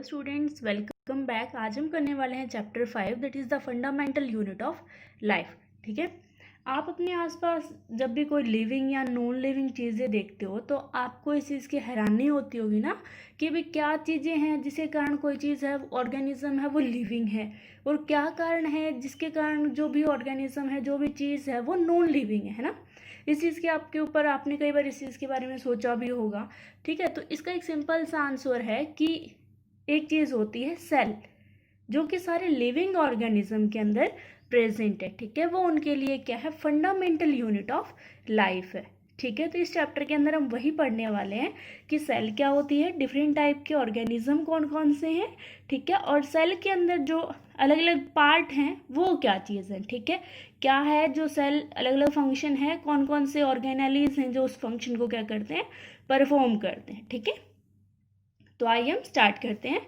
Students, welcome back. आज हम करने वाले हैं chapter 5 that is the fundamental unit of life. ठीक है, आप अपने आसपास जब भी कोई लिविंग या नॉन लिविंग चीज़ें देखते हो तो आपको इस चीज़ की हैरानी होती होगी ना कि भाई क्या चीज़ें हैं जिसके कारण कोई चीज़ है, ऑर्गेनिज्म है, वो लिविंग है, और क्या कारण है जिसके कारण जो भी ऑर्गेनिज्म है, जो भी चीज़ है, वो नॉन लिविंग है ना। इस चीज़ के आपके ऊपर आपने कई बार इस चीज़ के बारे में सोचा भी होगा। ठीक है, तो इसका एक सिंपल सा आंसर है कि एक चीज़ होती है सेल, जो कि सारे लिविंग ऑर्गेनिज्म के अंदर प्रेजेंट है। ठीक है, वो उनके लिए क्या है, फंडामेंटल यूनिट ऑफ लाइफ है। ठीक है, तो इस चैप्टर के अंदर हम वही पढ़ने वाले हैं कि सेल क्या होती है, डिफरेंट टाइप के ऑर्गेनिज्म कौन कौन से हैं। ठीक है, और सेल के अंदर जो अलग अलग पार्ट हैं वो क्या चीज़ है। ठीक है, क्या है जो सेल अलग अलग फंक्शन है, कौन कौन से ऑर्गेनेलीज हैं जो उस फंक्शन को क्या करते हैं, परफॉर्म करते हैं। ठीक है, तो आइए हम स्टार्ट करते हैं।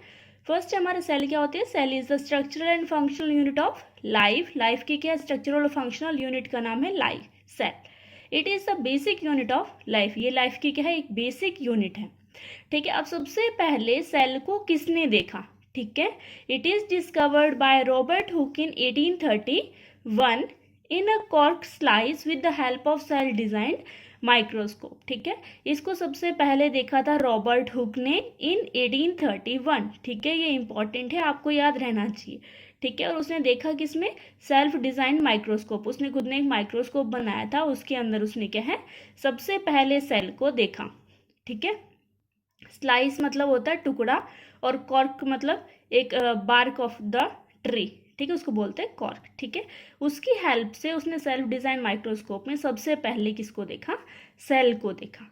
फर्स्ट हमारा सेल क्या होती है, cell is the structural and functional unit of life. Life की क्या स्ट्रक्चरल और फंक्शनल यूनिट का नाम है life, cell. It is the basic unit of life. ये लाइफ की क्या है, एक बेसिक यूनिट है। ठीक है, अब सबसे पहले सेल को किसने देखा। ठीक है, it is discovered by Robert Hooke in 1831 in a cork slice with the help of self designed microscope. ठीक है, इसको सबसे पहले देखा था रॉबर्ट हुक ने इन 1831। ठीक है, ये इंपॉर्टेंट है, आपको याद रहना चाहिए। ठीक है, और उसने देखा किसमें, सेल्फ डिजाइन माइक्रोस्कोप। उसने खुद ने एक माइक्रोस्कोप बनाया था, उसके अंदर उसने क्या है, सबसे पहले सेल को देखा। ठीक है, स्लाइस मतलब होता है टुकड़ा, और कॉर्क मतलब एक बार्क ऑफ द ट्री। ठीक है, उसको बोलते हैं कॉर्क। ठीक है, उसकी हेल्प से उसने सेल्फ डिजाइन माइक्रोस्कोप में सबसे पहले किसको देखा, सेल को देखा।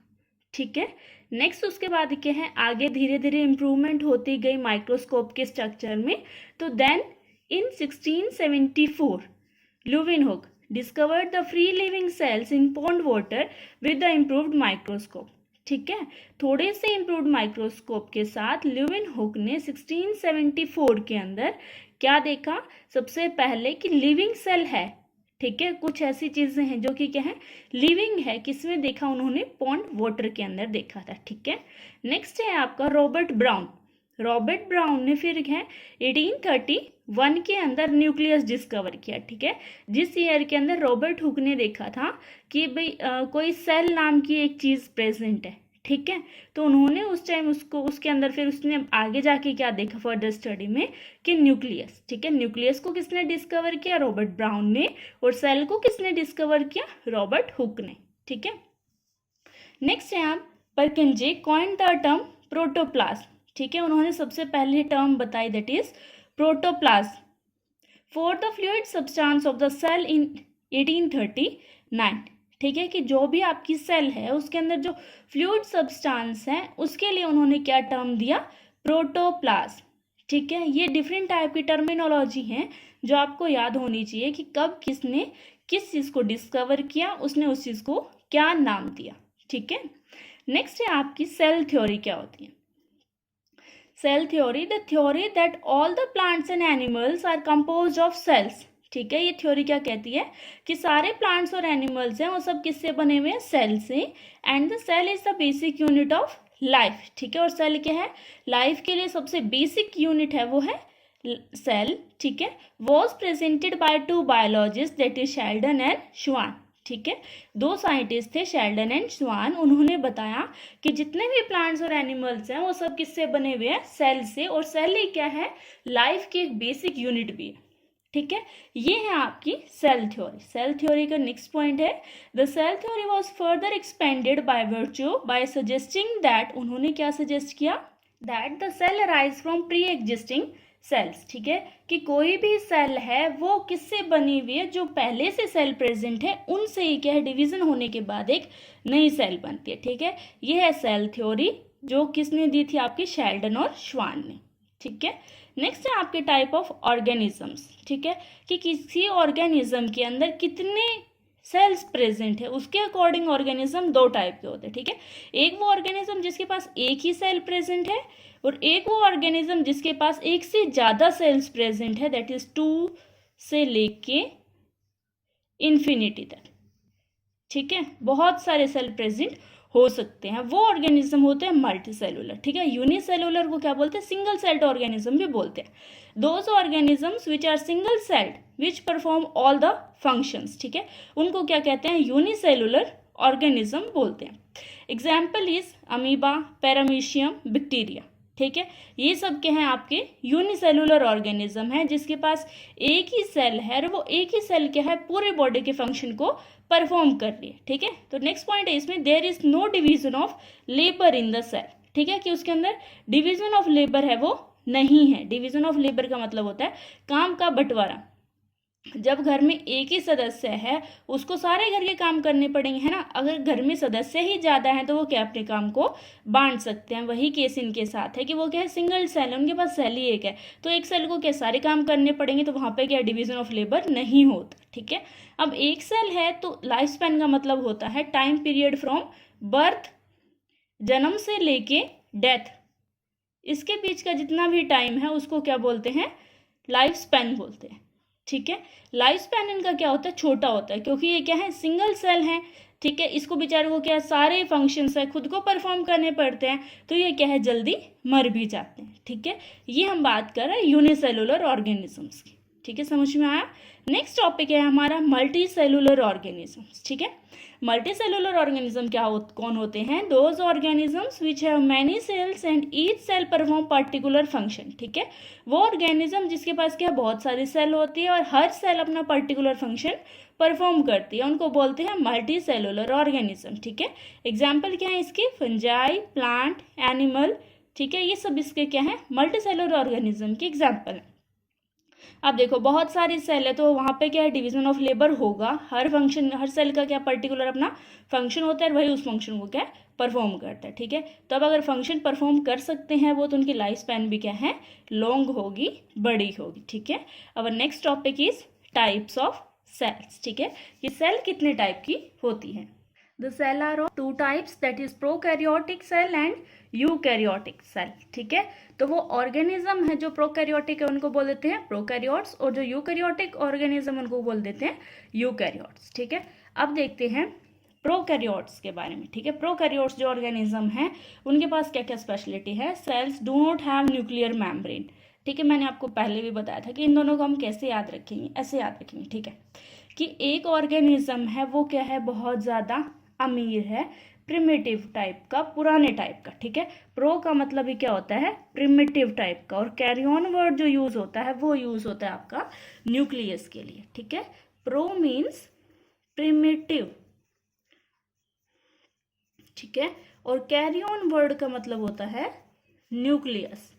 ठीक है, नेक्स्ट उसके बाद क्या है, आगे धीरे धीरे इंप्रूवमेंट होती गई माइक्रोस्कोप के स्ट्रक्चर में। तो then in 1674 Leeuwenhoek discovered the free living cells in pond water with the improved microscope. ठीक है, थोड़े से इम्प्रूव्ड माइक्रोस्कोप के साथ लुविनहुक ने 1674 के अंदर क्या देखा, सबसे पहले कि लिविंग सेल है। ठीक है, कुछ ऐसी चीजें हैं जो कि क्या है, लिविंग है। किसमें देखा उन्होंने, पॉन्ड वाटर के अंदर देखा था। ठीक है, नेक्स्ट है आपका रॉबर्ट ब्राउन। रॉबर्ट ब्राउन ने फिर है 1831 के अंदर न्यूक्लियस डिस्कवर किया। ठीक है, जिस ईयर के अंदर रॉबर्ट हुक ने देखा था कि भाई कोई सेल नाम की एक चीज प्रेजेंट है। ठीक है, तो उन्होंने उस टाइम उसको उसके अंदर फिर उसने आगे जाके क्या देखा फर्दर स्टडी में कि न्यूक्लियस। ठीक है, न्यूक्लियस को किसने डिस्कवर किया, रॉबर्ट ब्राउन ने, और सेल को किसने डिस्कवर किया, रॉबर्ट हुक ने। ठीक है, नेक्स्ट है आप Purkinje coined the term protoplasm. ठीक है, उन्होंने सबसे पहले टर्म बताई that is protoplasm for the fluid substance of the cell in 1839। ठीक है, कि जो भी आपकी सेल है उसके अंदर जो फ्लूइड सब्सटेंस है उसके लिए उन्होंने क्या टर्म दिया, प्रोटोप्लाज्म। ठीक है, ये डिफरेंट टाइप की टर्मिनोलॉजी है जो आपको याद होनी चाहिए कि कब किसने किस चीज को डिस्कवर किया, उसने उस चीज को क्या नाम दिया। ठीक है, नेक्स्ट है आपकी सेल थ्योरी क्या होती है। Cell theory, the theory that all the plants and animals are composed of cells. ठीक है, ये थ्योरी क्या कहती है कि सारे प्लांट्स और एनिमल्स हैं वो सब किससे बने हुए हैं, सेल से। And the cell is the basic unit of life. ठीक है, और सेल क्या है, लाइफ के लिए सबसे बेसिक यूनिट है वो है सेल। ठीक है, was presented by two biologist that is Sheldon and श्वान। ठीक है, दो साइंटिस्ट थे शेल्डन एंड श्वान। उन्होंने बताया कि जितने भी प्लांट्स और एनिमल्स हैं वो सब किससे बने हुए हैं, सेल से, और सेल ही क्या है, लाइफ की एक बेसिक यूनिट भी है। ठीक है, ये है आपकी सेल थ्योरी। सेल थ्योरी का नेक्स्ट पॉइंट है, the cell theory was further expanded by Virchow by suggesting that, उन्होंने क्या सजेस्ट किया, that the cell arise from preexisting cells. ठीक है, कि कोई भी सेल है वो किससे बनी हुई है, जो पहले से सेल प्रेजेंट है उनसे ही क्या है, डिवीजन होने के बाद एक नई सेल बनती है। ठीक है, ये है सेल थ्योरी जो किसने दी थी, आपके शेल्डन और श्वान ने। ठीक है, नेक्स्ट है आपके टाइप ऑफ ऑर्गेनिजम्स। ठीक है, कि किसी ऑर्गेनिज्म के अंदर कितने सेल्स प्रेजेंट है, उसके अकॉर्डिंग ऑर्गेनिज्म दो टाइप के होते हैं। ठीक है, एक वो ऑर्गेनिज्म जिसके पास एक ही सेल प्रेजेंट है, और एक वो ऑर्गेनिज्म जिसके पास एक से ज्यादा सेल्स प्रेजेंट है, दैट इज 2 से लेके इन्फिनिटी तक। ठीक है, बहुत सारे सेल प्रेजेंट हो सकते हैं, वो ऑर्गेनिज्म होते हैं मल्टी सेलुलर, ठीक है। यूनिसेलुलर को क्या बोलते हैं, सिंगल सेल्ड ऑर्गेनिज्म भी बोलते हैं। Those organisms which are single celled which perform all the functions, ठीक है, उनको क्या कहते हैं, यूनिसेलुलर ऑर्गेनिज्म बोलते हैं। Example is amoeba, paramecium, bacteria, ठीक है। ये सब क्या हैं, आपके यूनिसेलुलर ऑर्गेनिज्म है जिसके पास एक ही सेल है और वो एक ही सेल क्या है, पूरे बॉडी के फंक्शन को परफॉर्म कर रही है, ठीक है। तो नेक्स्ट पॉइंट है इसमें, there is no division of labour in the cell, ठीक है, कि उसके अंदर डिवीजन ऑफ लेबर है वो नहीं है। डिवीजन ऑफ लेबर का मतलब होता है काम का बंटवारा। जब घर में एक ही सदस्य है उसको सारे घर के काम करने पड़ेंगे, है ना। अगर घर में सदस्य ही ज़्यादा हैं तो वो क्या अपने काम को बांट सकते हैं। वही केस इनके साथ है कि वो क्या है, सिंगल सेल है, उनके पास सेल ही एक है, तो एक सेल को क्या सारे काम करने पड़ेंगे, तो वहाँ पे क्या डिवीजन ऑफ लेबर नहीं होता, ठीक है। अब एक सेल है तो लाइफ स्पैन का मतलब होता है टाइम पीरियड फ्रॉम बर्थ, जन्म से लेके डेथ, इसके बीच का जितना भी टाइम है उसको क्या बोलते हैं, लाइफ स्पैन बोलते हैं, ठीक है। लाइफ स्पैन इनका क्या होता है, छोटा होता है, क्योंकि ये क्या है, सिंगल सेल है, ठीक है। इसको बेचारे को क्या है, सारे फंक्शंस है खुद को परफॉर्म करने पड़ते हैं, तो ये क्या है, जल्दी मर भी जाते हैं, ठीक है। ये हम बात कर रहे हैं यूनिसेलुलर ऑर्गेनिजम्स की, ठीक है, समझ में आया। नेक्स्ट टॉपिक है हमारा मल्टी सेलुलर ऑर्गेनिजम्स, ठीक है। मल्टी सेलुलर ऑर्गेनिज्म कौन होते हैं, those organisms which have many cells and each cell perform particular function, ठीक है। वो ऑर्गेनिज्म जिसके पास क्या बहुत सारी सेल होती है और हर सेल अपना पर्टिकुलर फंक्शन परफॉर्म करती है, उनको बोलते हैं मल्टी सेलुलर ऑर्गेनिज्म, ठीक है। एग्जाम्पल क्या है इसके, फंजाई, प्लांट, एनिमल, ठीक है, ये सब इसके क्या है, मल्टी सेलुलर ऑर्गेनिज्म के एग्जाम्पल है। अब देखो बहुत सारी सेल है तो वहाँ पे क्या है, डिवीजन ऑफ लेबर होगा, हर फंक्शन, हर सेल का क्या पर्टिकुलर अपना फंक्शन होता है, वही उस फंक्शन को क्या परफॉर्म करता है, ठीक है। तो अब अगर फंक्शन परफॉर्म कर सकते हैं वो, तो उनकी लाइफ स्पैन भी क्या है, लॉन्ग होगी, बड़ी होगी, ठीक है। अब next topic is types of cells, ठीक है, ये सेल कितने टाइप की होती है। The cell are of two types, that is prokaryotic cell and eukaryotic cell, ठीक है। तो वो ऑर्गेनिज्म है जो प्रोकैरियोटिक है उनको बोल देते हैं प्रोकैरियोट्स, और जो यूकैरियोटिक ऑर्गेनिज्म उनको बोल देते हैं यूकैरियोट्स, ठीक है। अब देखते हैं प्रोकैरियोट्स के बारे में, ठीक है। प्रोकैरियोट्स जो ऑर्गेनिज्म है उनके पास क्या क्या स्पेशलिटी है, sales do not have nuclear membrane, ठीक है। मैंने आपको पहले भी बताया था कि इन दोनों को हम कैसे याद रखेंगे, ऐसे याद रखेंगे, ठीक है, कि एक ऑर्गेनिज्म है वो क्या है, बहुत ज़्यादा अमीर है, प्रिमिटिव टाइप का, पुराने टाइप का, ठीक है। प्रो का मतलब ही क्या होता है, प्रिमिटिव टाइप का, और कैरियन वर्ड जो यूज होता है वो यूज होता है आपका न्यूक्लियस के लिए, ठीक है। प्रो मीन्स प्रिमिटिव, ठीक है, और कैरियन वर्ड का मतलब होता है न्यूक्लियस,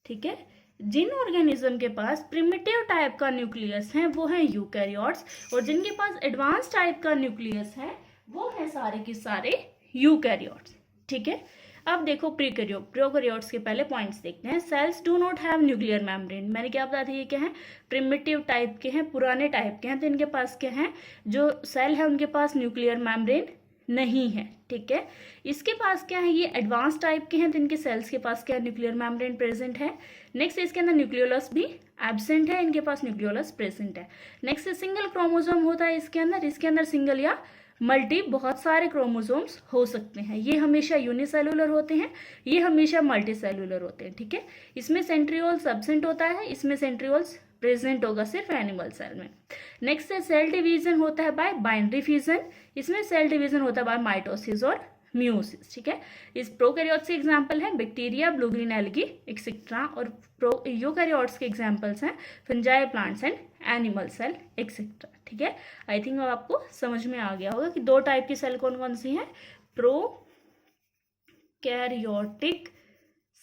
ठीक है। जिन ऑर्गेनिज्म के पास प्रिमिटिव टाइप का न्यूक्लियस है वो है यूकैरियोट्स, और जिनके पास एडवांस टाइप का न्यूक्लियस है वो है सारे के सारे यूकैरियोट्स, ठीक है। अब देखो प्रोकैरियोट्स के पहले पॉइंट्स देखते हैं। Sales do not have nuclear membrane, मैंने क्या बताया था, ये क्या है, प्रिमिटिव टाइप के हैं, पुराने टाइप के हैं, तो इनके पास क्या है, जो सेल है उनके पास न्यूक्लियर मेम्ब्रेन नहीं है, ठीक है। इसके पास क्या है, ये एडवांस टाइप के हैं, तो इनके सेल्स के पास क्या न्यूक्लियर मेम्ब्रेन प्रेजेंट है। नेक्स्ट इसके अंदर न्यूक्लियोलस भी एब्सेंट है, इनके पास न्यूक्लियोलस प्रेजेंट है। नेक्स्ट सिंगल क्रोमोसोम होता है इसके अंदर सिंगल या मल्टी बहुत सारे क्रोमोसोम्स हो सकते हैं। ये हमेशा यूनिसेलुलर होते हैं, ये हमेशा मल्टी सेलुलर होते हैं, ठीक है। इसमें सेंट्रियोल्स एब्सेंट होता है, इसमें सेंट्रियोल्स प्रेजेंट होगा सिर्फ एनिमल सेल में। नेक्स्ट है सेल डिवीजन होता है बाय बाइनरी फिजन, इसमें सेल डिवीजन होता है बाय माइटोसिस और म्यूसिस, ठीक है। इस प्रोकैरियोट्स के एग्जांपल हैं bacteria, blue green algae et cetera, और यूकैरियोट्स के एग्जांपल्स हैं fungi, plants and animal cell et cetera, ठीक है। आई थिंक अब आपको समझ में आ गया होगा कि दो टाइप की सेल कौन कौन सी हैं, प्रोकैरियोटिक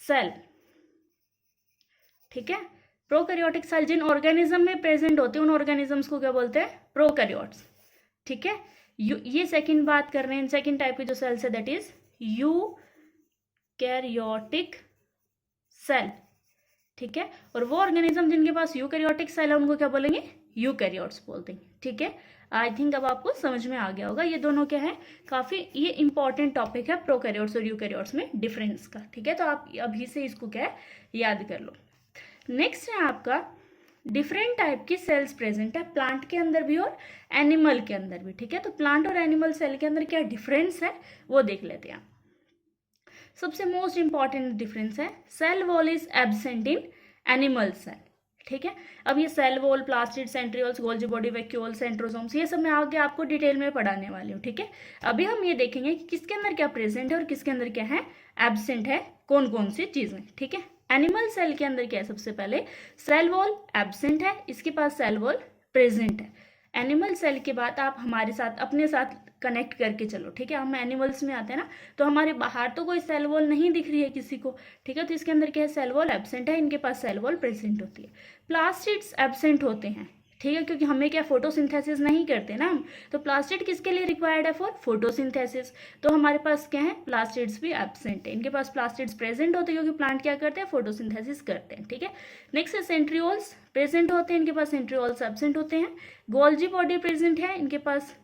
सेल, ठीक है। प्रोकैरियोटिक सेल जिन ऑर्गेनिज्म में प्रेजेंट होते हैं उन ऑर्गेनिजम्स को क्या बोलते हैं, प्रोकैरियोट्स, ठीक है। ये सेकंड बात कर रहे हैं, सेकंड टाइप की जो सेल्स है दैट इज यूकैरियोटिक सेल, ठीक है। और वो ऑर्गेनिज्म जिनके पास यूकैरियोटिक सेल है उनको क्या बोलेंगे, यूकैरियोट्स बोलते हैं, ठीक है। आई थिंक अब आपको समझ में आ गया होगा, ये दोनों क्या है, काफी ये इंपॉर्टेंट टॉपिक है प्रोकैरियोट्स और यूकैरियोट्स में डिफरेंस का, ठीक है। तो आप अभी से इसको क्या है, याद कर लो। नेक्स्ट है आपका डिफरेंट टाइप की सेल्स प्रेजेंट है प्लांट के अंदर भी और एनिमल के अंदर भी, ठीक है। तो प्लांट और एनिमल सेल के अंदर क्या डिफरेंस है वो देख लेते हैं। सबसे मोस्ट इंपॉर्टेंट डिफरेंस है cell wall is absent in animal cell, ठीक है। अब ये cell wall, plastid, centrioles, Golgi body, vacuole, centrosomes, ये सब मैं आगे आपको डिटेल में पढ़ाने वाली हूँ, ठीक है। अभी हम ये देखेंगे कि किसके अंदर क्या प्रेजेंट है और किसके अंदर क्या है एब्सेंट है, कौन कौन सी चीजें, ठीक है। एनिमल सेल के अंदर क्या है, सबसे पहले सेल वॉल एब्सेंट है, इसके पास सेल वॉल प्रेजेंट है। एनिमल सेल के बाद आप हमारे साथ अपने साथ कनेक्ट करके चलो, ठीक है। हम एनिमल्स में आते हैं ना, तो हमारे बाहर तो कोई सेल वॉल नहीं दिख रही है किसी को, ठीक है। तो इसके अंदर क्या है, सेल वॉल एब्सेंट है, इनके पास सेल वॉल प्रेजेंट होती है। प्लास्टिड्स एब्सेंट होते हैं, ठीक है, क्योंकि हमें क्या फोटोसिंथेसिस नहीं करते ना हम, तो प्लास्टिड किसके लिए रिक्वायर्ड है, फॉर फोटोसिंथेसिस। तो हमारे पास क्या है, प्लास्टिड्स भी एब्सेंट है, इनके पास प्लास्टिड्स प्रेजेंट होते हैं क्योंकि प्लांट क्या करते हैं, फोटोसिंथेसिस करते हैं, ठीक है। नेक्स्ट है सेंट्रियोल्स प्रेजेंट होते हैं, इनके पास सेंट्रियोल्स एब्सेंट होते हैं। गोल्जी बॉडी प्रेजेंट है, इनके पास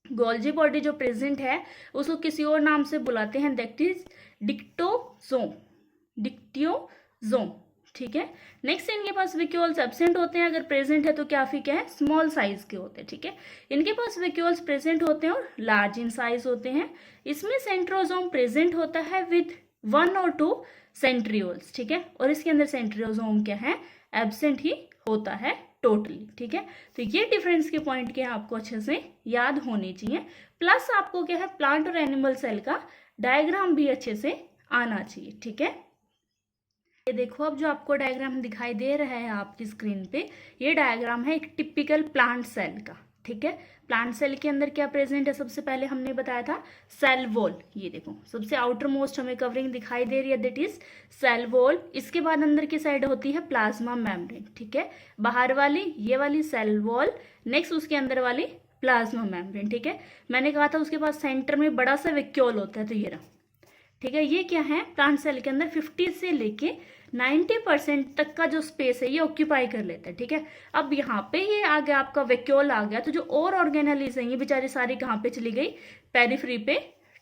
गोल्जी बॉडी जो प्रेजेंट है उसको किसी और नाम से बुलाते हैं, दैट इज डिक्टोसोम, डिक्टियोसोम, ठीक है। नेक्स्ट इनके पास वैक्यूल्स एब्सेंट होते हैं, अगर प्रेजेंट है तो काफी क्या है, स्मॉल साइज के होते हैं, ठीक है। इनके पास वैक्यूल्स प्रेजेंट होते हैं और लार्ज इन साइज होते हैं। इसमें सेंट्रोसोम प्रेजेंट होता है विद 1 और 2 सेंट्रियोल्स, ठीक है, और इसके अंदर सेंट्रियोसोम क्या है, एब्सेंट ही होता है टोटली, ठीक है। तो ये डिफरेंस के पॉइंट क्या है आपको अच्छे से याद होने चाहिए, प्लस आपको क्या है प्लांट और एनिमल सेल का डायग्राम भी अच्छे से आना चाहिए, ठीक है। ये देखो अब जो आपको डायग्राम दिखाई दे रहा है आपकी स्क्रीन पे, ये डायग्राम है एक टिपिकल प्लांट सेल का, ठीक है। प्लांट सेल के अंदर क्या प्रेजेंट है, सबसे पहले हमने बताया था सेल वॉल, ये देखो सबसे आउटर मोस्ट हमें कवरिंग दिखाई दे रही है, दैट इज सेल वॉल। इसके बाद अंदर की साइड होती है प्लाज्मा मेम्ब्रेन, ठीक है, बाहर वाली ये वाली सेल वॉल, नेक्स्ट उसके अंदर वाली प्लाज्मा मेम्ब्रेन, ठीक है। मैंने कहा था उसके पास सेंटर में बड़ा सा वैक्यूल होता है, तो ये रहा, ठीक है। ये क्या है, प्लांट सेल के अंदर 50 से लेके 90% तक का जो स्पेस है ये ऑक्यूपाई कर लेता है, ठीक है। अब यहाँ पे ये आ गया आपका वैक्यूल आ गया, तो जो और ऑर्गेनेलिज है ये बेचारी सारी कहाँ पे चली गई, पेरिफेरी पे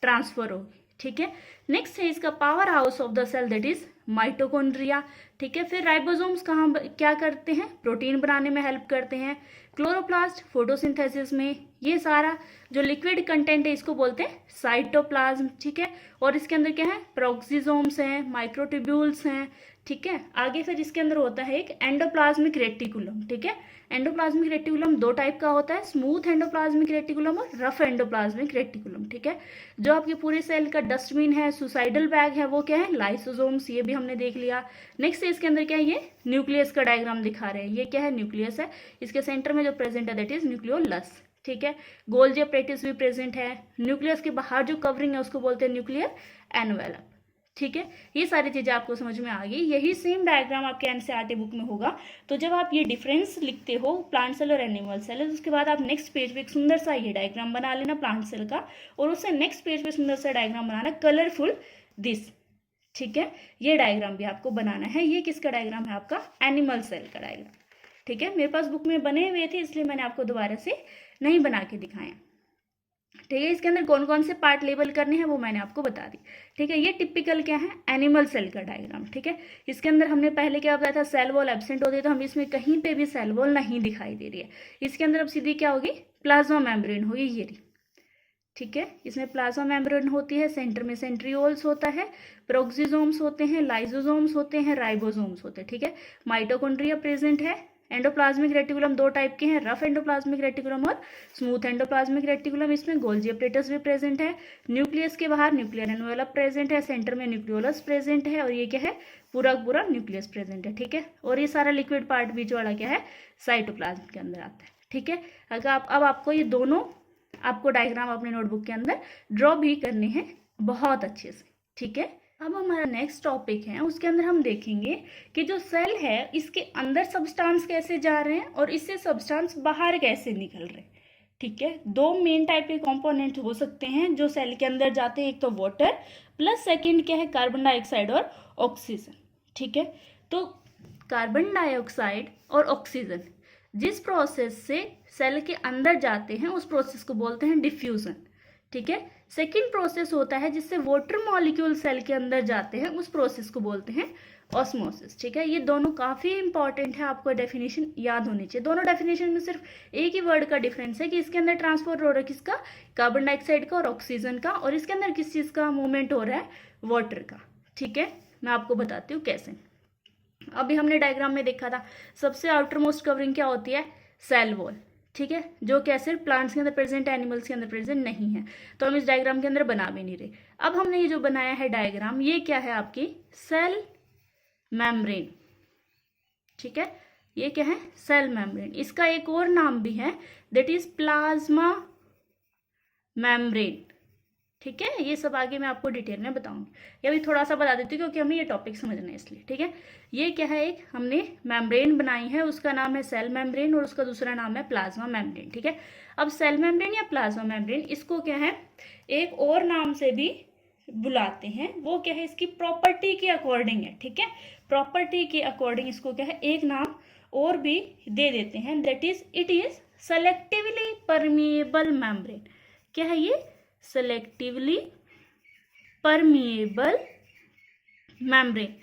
ट्रांसफर हो गई, ठीक है। नेक्स्ट है इसका power house of the cell, that is mitochondria, ठीक है। फिर राइबोसोम्स कहाँ क्या करते हैं, प्रोटीन बनाने में हेल्प करते हैं। क्लोरोप्लास्ट फोटोसिंथेसिस में, ये सारा जो लिक्विड कंटेंट है इसको बोलते हैं साइटोप्लाज्म, ठीक है। और इसके अंदर क्या है, प्रोक्सिसोम्स हैं, माइक्रोट्यूब्यूल्स हैं, ठीक है। आगे फिर इसके अंदर होता है एक एंडोप्लाज्मिक रेटिकुलम, ठीक है। एंडोप्लाज्मिक रेटिकुलम 2 टाइप का होता है, स्मूथ एंडोप्लाज्मिक रेटिकुलम और रफ एंडोप्लाज्मिक रेटिकुलम, ठीक है। जो आपके पूरे सेल का डस्टबिन है, सुसाइडल बैग है, वो क्या है, लाइसोसोम्स, ये भी हमने देख लिया। नेक्स्ट इसके अंदर क्या है, ये न्यूक्लियस का डायग्राम दिखा रहे हैं, ये क्या है, न्यूक्लियस है, इसके सेंटर में जो प्रेजेंट है दैट इज न्यूक्लियोलस, ठीक है। गोल्जी अपरेटिस भी प्रेजेंट है। न्यूक्लियस के बाहर जो कवरिंग है उसको बोलते हैं न्यूक्लियर एनवेलप, ठीक है। ये सारी चीजें आपको समझ में आ गई। यही सेम डायग्राम आपके एनसीईआरटी बुक में होगा। तो जब आप ये डिफरेंस लिखते हो प्लांट सेल और एनिमल सेल, उसके बाद आप नेक्स्ट पेज पे एक सुंदर सा ये डायग्राम बना लेना प्लांट सेल का, और उससे नेक्स्ट पेज पे सुंदर सा डायग्राम बनाना कलरफुल दिस, ठीक है। ये डायग्राम भी आपको बनाना है। ये किसका डायग्राम है, आपका एनिमल सेल का डायग्राम, ठीक है। मेरे पास बुक में बने हुए थे इसलिए मैंने आपको दोबारा से नहीं बना के दिखाया, ठीक है। इसके अंदर कौन कौन से पार्ट लेबल करने हैं वो मैंने आपको बता दी, ठीक है। ये टिपिकल क्या है, एनिमल सेल का डायग्राम, ठीक है। इसके अंदर हमने पहले क्या बताया था, सेल वॉल एब्सेंट होती है, तो हम इसमें कहीं पे भी सेल वॉल नहीं दिखाई दे रही है। इसके अंदर अब सीधी क्या होगी, प्लाज्मा मेम्ब्रेन होगी, ये रही, ठीक है। इसमें प्लाज्मा मेम्ब्रेन होती है, सेंटर में सेंट्रियोल्स होता है, प्रोक्सिसोम्स होते हैं, लाइसोसोम्स होते हैं, राइबोसोम्स होते हैं, ठीक है। माइटोकॉन्ड्रिया प्रेजेंट है। एंडोप्लाज्मिक रेटिकुलम 2 टाइप के हैं, रफ एंडोप्लाज्मिक रेटिकुलम और स्मूथ एंडोप्लाज्मिक रेटिकुलम। इसमें गोल्जी अपरेटस भी प्रेजेंट है। न्यूक्लियस के बाहर न्यूक्लियर एनवेलप प्रेजेंट है, सेंटर में न्यूक्लियोलस प्रेजेंट है, और ये क्या है, पूरा पूरा न्यूक्लियस प्रेजेंट है, ठीक है। और ये सारा लिक्विड पार्ट बीच वाला क्या है, साइटोप्लाज्म के अंदर आता है, ठीक है। अगर अब आपको ये दोनों आपको डायग्राम अपने नोटबुक के अंदर ड्रॉ भी करने हैं बहुत अच्छे से, ठीक है। अब हमारा नेक्स्ट टॉपिक है, उसके अंदर हम देखेंगे कि जो सेल है इसके अंदर सब्सटेंस कैसे जा रहे हैं और इससे सब्सटेंस बाहर कैसे निकल रहे हैं, ठीक है। 2 मेन टाइप के कंपोनेंट हो सकते हैं जो सेल के अंदर जाते हैं, एक तो वाटर प्लस सेकंड क्या है, कार्बन डाइऑक्साइड और ऑक्सीजन, ठीक है। तो कार्बन डाइऑक्साइड और ऑक्सीजन जिस प्रोसेस से सेल के अंदर जाते हैं उस प्रोसेस को बोलते हैं डिफ्यूजन, ठीक है। सेकेंड प्रोसेस होता है जिससे वाटर मॉलिक्यूल सेल के अंदर जाते हैं, उस प्रोसेस को बोलते हैं ऑस्मोसिस। ठीक है, ये दोनों काफी इंपॉर्टेंट है, आपको डेफिनेशन याद होनी चाहिए। दोनों डेफिनेशन में सिर्फ एक ही वर्ड का डिफरेंस है कि इसके अंदर ट्रांसपोर्ट हो रहा है किसका, कार्बन डाइऑक्साइड का और ऑक्सीजन का, और इसके अंदर किस चीज का मूवमेंट हो रहा है, वाटर का। ठीक है, मैं आपको बताती हूँ कैसे। अभी हमने डायग्राम में देखा था, सबसे आउटर मोस्ट कवरिंग क्या होती है, सेल वॉल। ठीक है, जो क्या सिर्फ प्लांट्स के अंदर प्रेजेंट है, एनिमल्स के अंदर प्रेजेंट नहीं है, तो हम इस डायग्राम के अंदर बना भी नहीं रहे। अब हमने ये जो बनाया है डायग्राम, ये क्या है, आपकी सेल मेम्ब्रेन। ठीक है, ये क्या है, सेल मेम्ब्रेन। इसका एक और नाम भी है, दैट इज प्लाज्मा मेम्ब्रेन। ठीक है, ये सब आगे मैं आपको डिटेल में बताऊंगी, ये भी थोड़ा सा बता देती हूँ क्योंकि हमें ये टॉपिक समझना है इसलिए। ठीक है, ये क्या है, एक हमने मेम्ब्रेन बनाई है, उसका नाम है सेल मेम्ब्रेन और उसका दूसरा नाम है प्लाज्मा मेम्ब्रेन। ठीक है, अब सेल मेम्ब्रेन या प्लाज्मा मेम्ब्रेन, इसको क्या है, एक और नाम से भी बुलाते हैं, वो क्या है, इसकी प्रॉपर्टी के अकॉर्डिंग है। ठीक है, प्रॉपर्टी के अकॉर्डिंग इसको क्या है, एक नाम और भी दे देते हैं, that is it is selectively permeable membrane. क्या है ये, सेलेक्टिवली परमिएबल मेम्ब्रेन।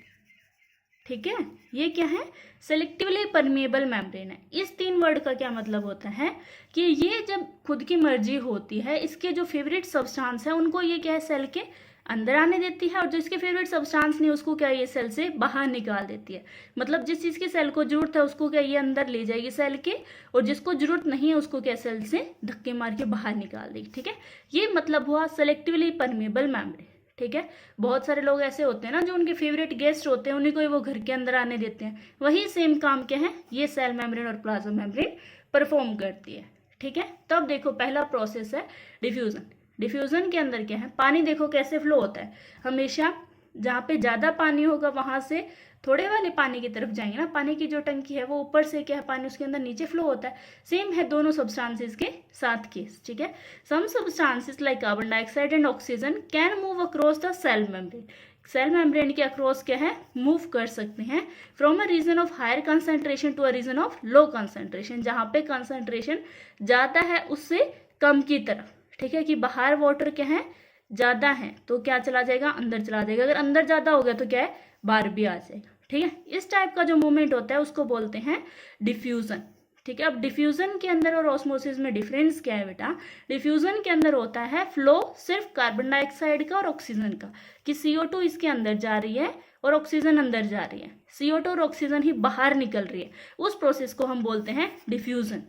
ठीक है, ये क्या है, सेलेक्टिवली परमिएबल मेम्ब्रेन है। इस तीन वर्ड का क्या मतलब होता है कि ये जब खुद की मर्जी होती है, इसके जो फेवरेट सब्सटेंस है उनको ये क्या है, सेल के अंदर आने देती है, और जो इसके फेवरेट सब्सटेंस नहीं उसको क्या ये सेल से बाहर निकाल देती है। मतलब जिस चीज की सेल को जरूरत है उसको क्या ये अंदर ले जाएगी सेल के, और जिसको जरूरत नहीं है उसको क्या सेल से धक्के मार के बाहर निकाल देगी। ठीक है, ये मतलब हुआ सेलेक्टिवली परमिएबल मेम्ब्रेन। ठीक है, बहुत सारे लोग ऐसे होते हैं ना, जो उनके फेवरेट गेस्ट होते हैं उन्हीं को ही वो घर के अंदर आने देते हैं, वही सेम काम क्या है, ये सेल मेम्ब्रेन और प्लाज्मा मेम्ब्रेन परफॉर्म करती है। ठीक है, तब देखो पहला प्रोसेस है डिफ्यूजन। डिफ्यूजन के अंदर क्या है, पानी देखो कैसे फ्लो होता है, हमेशा जहाँ पे ज्यादा पानी होगा वहां से थोड़े वाले पानी की तरफ जाएंगे ना, पानी की जो टंकी है वो ऊपर से क्या है, पानी उसके अंदर नीचे फ्लो होता है। सेम है दोनों सब्सटेंसेस के साथ केस। ठीक है, some substances like carbon dioxide and oxygen can move across the cell membrane. Cell membrane के अक्रॉस क्या है, मूव कर सकते हैं from a region of higher concentration to a region of low concentration, जहाँ पे कंसेंट्रेशन ज्यादा है उससे कम की तरफ। ठीक है, कि बाहर वाटर क्या है, ज्यादा है तो क्या चला जाएगा, अंदर चला जाएगा, अगर अंदर ज्यादा हो गया तो क्या है, बाहर भी आ जाएगा। ठीक है, इस टाइप का जो मूवमेंट होता है उसको बोलते हैं डिफ्यूजन। ठीक है, अब डिफ्यूजन के अंदर और ऑस्मोसिस में डिफरेंस क्या है बेटा, डिफ्यूजन के अंदर होता है फ्लो सिर्फ कार्बन डाइऑक्साइड का और ऑक्सीजन का, कि CO2 इसके अंदर जा रही है और ऑक्सीजन अंदर जा रही है, CO2 और ऑक्सीजन ही बाहर निकल रही है, उस प्रोसेस को हम बोलते हैं डिफ्यूजन।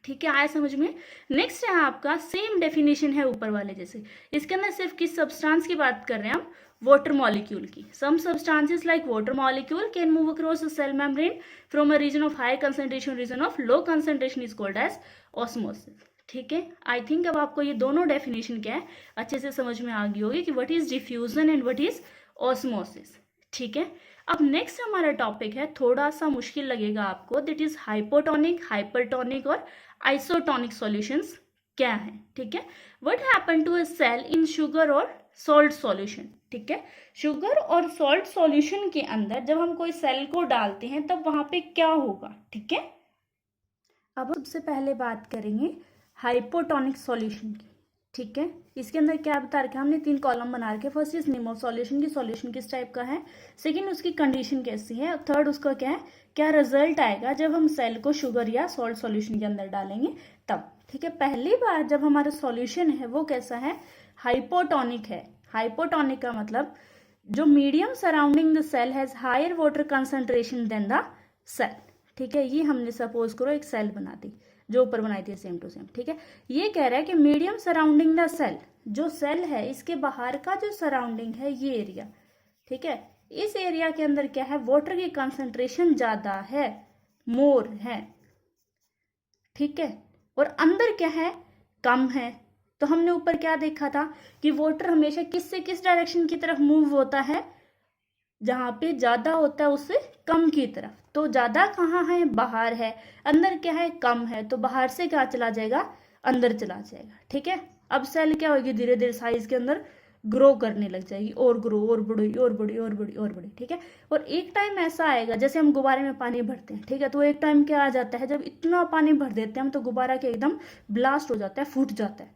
ठीक है, आया समझ में। नेक्स्ट है आपका, सेम डेफिनेशन है ऊपर वाले जैसे, इसके अंदर सिर्फ किस सब्सटेंस की बात कर रहे हैं हम, वाटर मॉलिक्यूल की। Some substances like water molecule can move across the cell membrane from a region of high concentration region of low concentration is called as osmosis. ठीक है, आई थिंक अब आपको ये दोनों डेफिनेशन क्या है अच्छे से समझ में आ गई होगी कि what is diffusion and what is osmosis. ठीक है, अब नेक्स्ट हमारा टॉपिक है, थोड़ा सा मुश्किल लगेगा आपको, दैट इज हाइपोटोनिक, हाइपरटोनिक और आइसोटोनिक सॉल्यूशंस क्या है। ठीक है, what happen to a cell in sugar और सॉल्ट सॉल्यूशन। ठीक है, शुगर और सॉल्ट सॉल्यूशन के अंदर जब हम कोई सेल को डालते हैं तब वहां पे क्या होगा। ठीक है, अब सबसे पहले बात करेंगे हाइपोटोनिक सॉल्यूशन की। ठीक है, इसके अंदर क्या बता रखा है हमने, 3 कॉलम बना रखे। First is name of solution की, सॉल्यूशन किस टाइप का है, सेकंड उसकी कंडीशन कैसी है, थर्ड उसका क्या है, क्या रिजल्ट आएगा जब हम सेल को शुगर या सॉल्ट सॉल्यूशन के अंदर डालेंगे तब। ठीक है, पहली बार जब हमारा सॉल्यूशन है वो कैसा है, हाइपोटोनिक है। हाइपोटोनिक का मतलब जो medium surrounding the cell has higher water concentration than the cell. ठीक है, ये हमने सपोज करो एक सेल बना दी जो ऊपर बनाई थी सेम टू सेम। ठीक है, ये कह रहा है कि मीडियम सराउंडिंग द सेल, जो सेल है इसके बाहर का जो सराउंडिंग है ये एरिया, ठीक है, इस एरिया के अंदर क्या है, वाटर की कंसंट्रेशन ज्यादा है, मोर है। ठीक है, और अंदर क्या है, कम है। तो हमने ऊपर क्या देखा था कि वाटर हमेशा किस से किस डायरेक्शन की तरफ मूव होता है, जहां पे ज्यादा होता है उससे कम की तरफ। तो ज्यादा कहाँ है, बाहर है, अंदर क्या है, कम है, तो बाहर से क्या चला जाएगा, अंदर चला जाएगा। ठीक है, अब सेल क्या होगी, धीरे धीरे साइज के अंदर ग्रो करने लग जाएगी, और ग्रो, और बड़ी और बड़ी और बड़ी और बड़ी। ठीक है, और एक टाइम ऐसा आएगा जैसे हम गुब्बारे में पानी भरते हैं। ठीक है, तो एक टाइम क्या आ जाता है, जब इतना पानी भर देते हैं हम तो गुब्बारा के एकदम ब्लास्ट हो जाता है, फूट जाता है।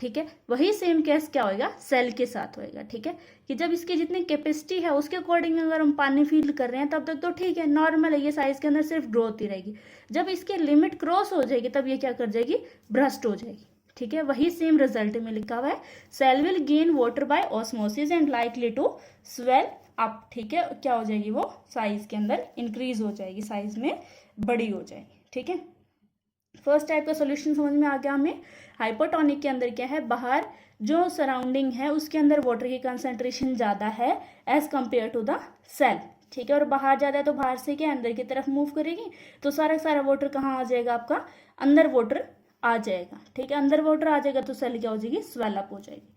ठीक है। वही सेम केस क्या होएगा, सेल के साथ होएगा। ठीक है, कि जब इसकी जितनी कैपेसिटी है उसके अकॉर्डिंग अगर हम पानी फिल कर रहे हैं तब तक तो ठीक है, नॉर्मल है, ये साइज के अंदर सिर्फ ग्रोथ ही रहेगी। जब इसकी लिमिट क्रॉस हो जाएगी तब ये क्या कर जाएगी, ब्रस्ट हो जाएगी। ठीक है, वही सेम रिजल्ट में लिखा हुआ है, cell will gain water by osmosis and likely to swell up. ठीक है, क्या हो जाएगी, वो साइज के अंदर इंक्रीज हो जाएगी, साइज में बड़ी हो जाएगी। ठीक है, फर्स्ट टाइप का सॉल्यूशन समझ में आ गया हमें। हाइपोटोनिक के अंदर क्या है, बाहर जो सराउंडिंग है उसके अंदर वाटर की कंसंट्रेशन ज़्यादा है as compare to the cell. ठीक है, और बाहर ज़्यादा है तो बाहर से क्या अंदर की तरफ मूव करेगी, तो सारा सारा वाटर कहाँ आ जाएगा, आपका अंदर वाटर आ जाएगा। ठीक है, अंदर वाटर आ जाएगा तो सेल क्या हो जाएगी, स्वेल अप हो जाएगी।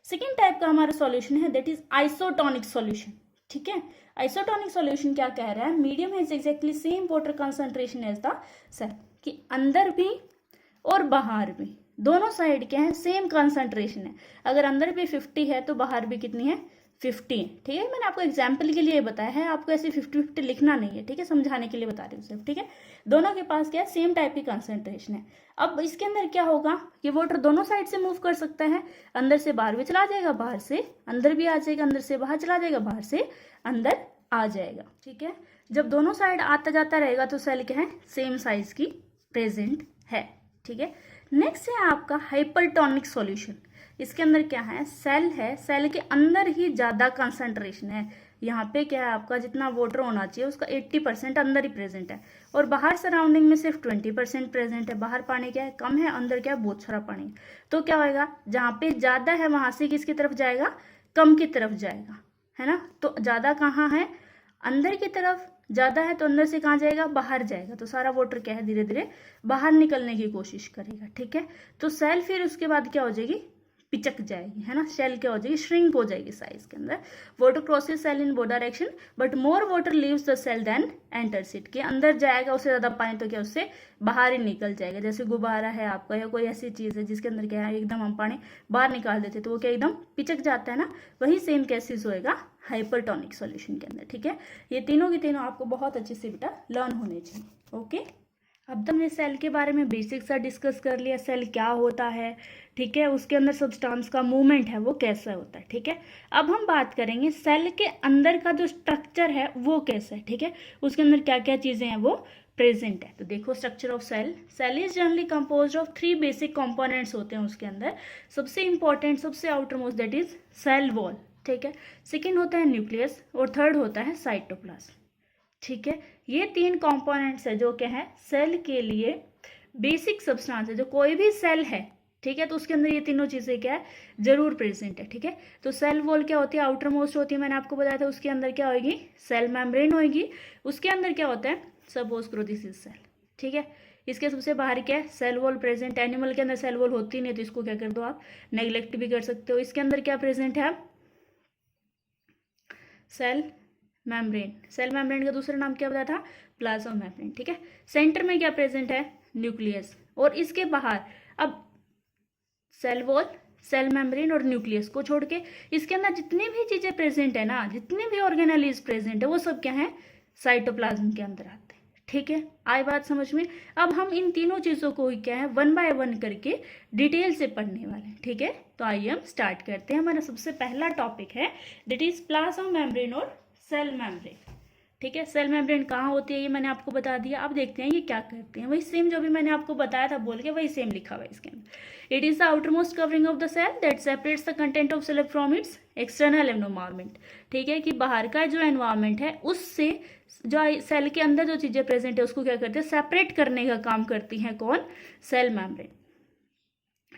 सेकेंड टाइप का हमारा सॉल्यूशन है दैट इज आइसोटोनिक सॉल्यूशन। ठीक है, आइसोटोनिक सॉल्यूशन क्या कह रहा है, medium has exactly same water concentration as the cell, कि अंदर भी और बाहर भी दोनों साइड क्या है, सेम कंसंट्रेशन है। अगर अंदर भी 50 है तो बाहर भी कितनी है, 50 है। ठीक है, मैंने आपको एग्जाम्पल के लिए बताया है, आपको ऐसे 50-50 लिखना नहीं है। ठीक है, समझाने के लिए बता रही हूँ सिर्फ। ठीक है, दोनों के पास क्या है, सेम टाइप की कंसंट्रेशन है। अब इसके अंदर क्या होगा, ये वाटर दोनों साइड से मूव कर सकता है, अंदर से बाहर भी चला जाएगा, बाहर से अंदर भी आ जाएगा, अंदर से बाहर चला जाएगा, बाहर से अंदर आ जाएगा। ठीक है, जब दोनों साइड आता जाता रहेगा तो सेल क्या है, सेम साइज की प्रेजेंट है। ठीक है, नेक्स्ट है आपका हाइपरटोनिक सॉल्यूशन। इसके अंदर क्या है, सेल है, सेल के अंदर ही ज़्यादा कंसंट्रेशन है। यहाँ पे क्या है, आपका जितना वाटर होना चाहिए उसका 80% अंदर ही प्रेजेंट है, और बाहर सराउंडिंग में सिर्फ 20% प्रेजेंट है। बाहर पानी क्या है, कम है, अंदर क्या है, बहुत सारा पानी है। तो क्या होएगा, जहाँ पे ज़्यादा है वहाँ से किसकी तरफ जाएगा, कम की तरफ जाएगा, है ना। तो ज़्यादा कहाँ है, अंदर की तरफ, ज़्यादा है तो अंदर से कहाँ जाएगा, बाहर जाएगा। तो सारा वाटर क्या है, धीरे धीरे बाहर निकलने की कोशिश करेगा। ठीक है, तो सेल फिर उसके बाद क्या हो जाएगी, पिचक जाएगी, है ना। सेल क्या हो जाएगी, श्रिंक हो जाएगी साइज के अंदर। Water crosses cell in both direction but more water leaves the cell than enters it. के अंदर जाएगा उससे ज़्यादा पानी तो क्या उससे बाहर ही निकल जाएगा। जैसे गुब्बारा है आपका, या कोई ऐसी चीज़ है जिसके अंदर क्या है, एकदम हम पानी बाहर निकाल देते तो वो क्या एकदम पिचक जाता है ना। वही सेम केसेस होएगा हाइपरटोनिक सॉल्यूशन के अंदर। ठीक है, ये तीनों के तीनों आपको बहुत अच्छे से बेटा लर्न होने चाहिए। ओके, अब तो हमने सेल के बारे में बेसिक सा डिस्कस कर लिया, सेल क्या होता है। ठीक है, उसके अंदर सब्सटेंस का मूवमेंट है वो कैसा होता है। ठीक है, अब हम बात करेंगे सेल के अंदर का जो स्ट्रक्चर है वो कैसा है। ठीक है, उसके अंदर क्या क्या चीज़ें हैं वो प्रेजेंट है। तो देखो, structure of cell, cell is generally composed of 3 basic components होते हैं उसके अंदर। सबसे इंपॉर्टेंट, सबसे outermost that is cell wall. ठीक है, सेकेंड होता है न्यूक्लियस, और थर्ड होता है साइटोप्लाज्म। ठीक है, ये 3 कंपोनेंट्स है जो क्या है, सेल के लिए बेसिक सब्सटेंस है। जो कोई भी सेल है, ठीक है, तो उसके अंदर ये तीनों चीज़ें क्या है, जरूर प्रेजेंट है। ठीक है, तो सेल वॉल क्या होती है, आउटर मोस्ट होती है, मैंने आपको बताया था। उसके अंदर क्या होगी, सेल मेम्ब्रेन होगी। उसके अंदर क्या होता है, सबोस्क्रोथिस सेल। ठीक है, इसके सबसे बाहर क्या है, सेल वॉल प्रेजेंट। एनिमल के अंदर सेल वॉल होती नहीं, तो इसको क्या कर दो आप, नेग्लेक्ट भी कर सकते हो। इसके अंदर क्या प्रेजेंट है, सेल मेम्ब्रेन। सेल मेम्ब्रेन का दूसरा नाम क्या बताया था, प्लाज्मा मेम्ब्रेन। ठीक है, सेंटर में क्या प्रेजेंट है, न्यूक्लियस। और इसके बाहर अब सेल वॉल, सेल मेम्ब्रेन और न्यूक्लियस को छोड़ के इसके अंदर जितनी भी चीजें प्रेजेंट है ना, जितने भी ऑर्गेनेलिज प्रेजेंट है वो सब क्या है, साइटोप्लाज्म के अंदर आते हैं। ठीक है, आई बात समझ में। अब हम इन तीनों चीजों को क्या है, 1 बाय 1 करके डिटेल से पढ़ने वाले हैं। ठीक है, तो आइए हम स्टार्ट करते हैं। हमारा सबसे पहला टॉपिक है दैट इज प्लाज्मा मेम्ब्रेन और सेल मेम्ब्रेन। ठीक है, सेल मेम्ब्रेन कहाँ होती है ये मैंने आपको बता दिया। अब देखते हैं ये क्या करते हैं। वही सेम जो भी मैंने आपको बताया था बोल के, वही सेम लिखा हुआ है इसके अंदर। It is the outermost covering of the cell that separates the content of cell from its external environment. ठीक है, कि बाहर का जो एनवायरमेंट है उससे जो सेल के अंदर जो चीजें प्रेजेंट है उसको क्या करते हैं, सेपरेट करने का काम करती हैं कौन, सेल मेम्ब्रेन।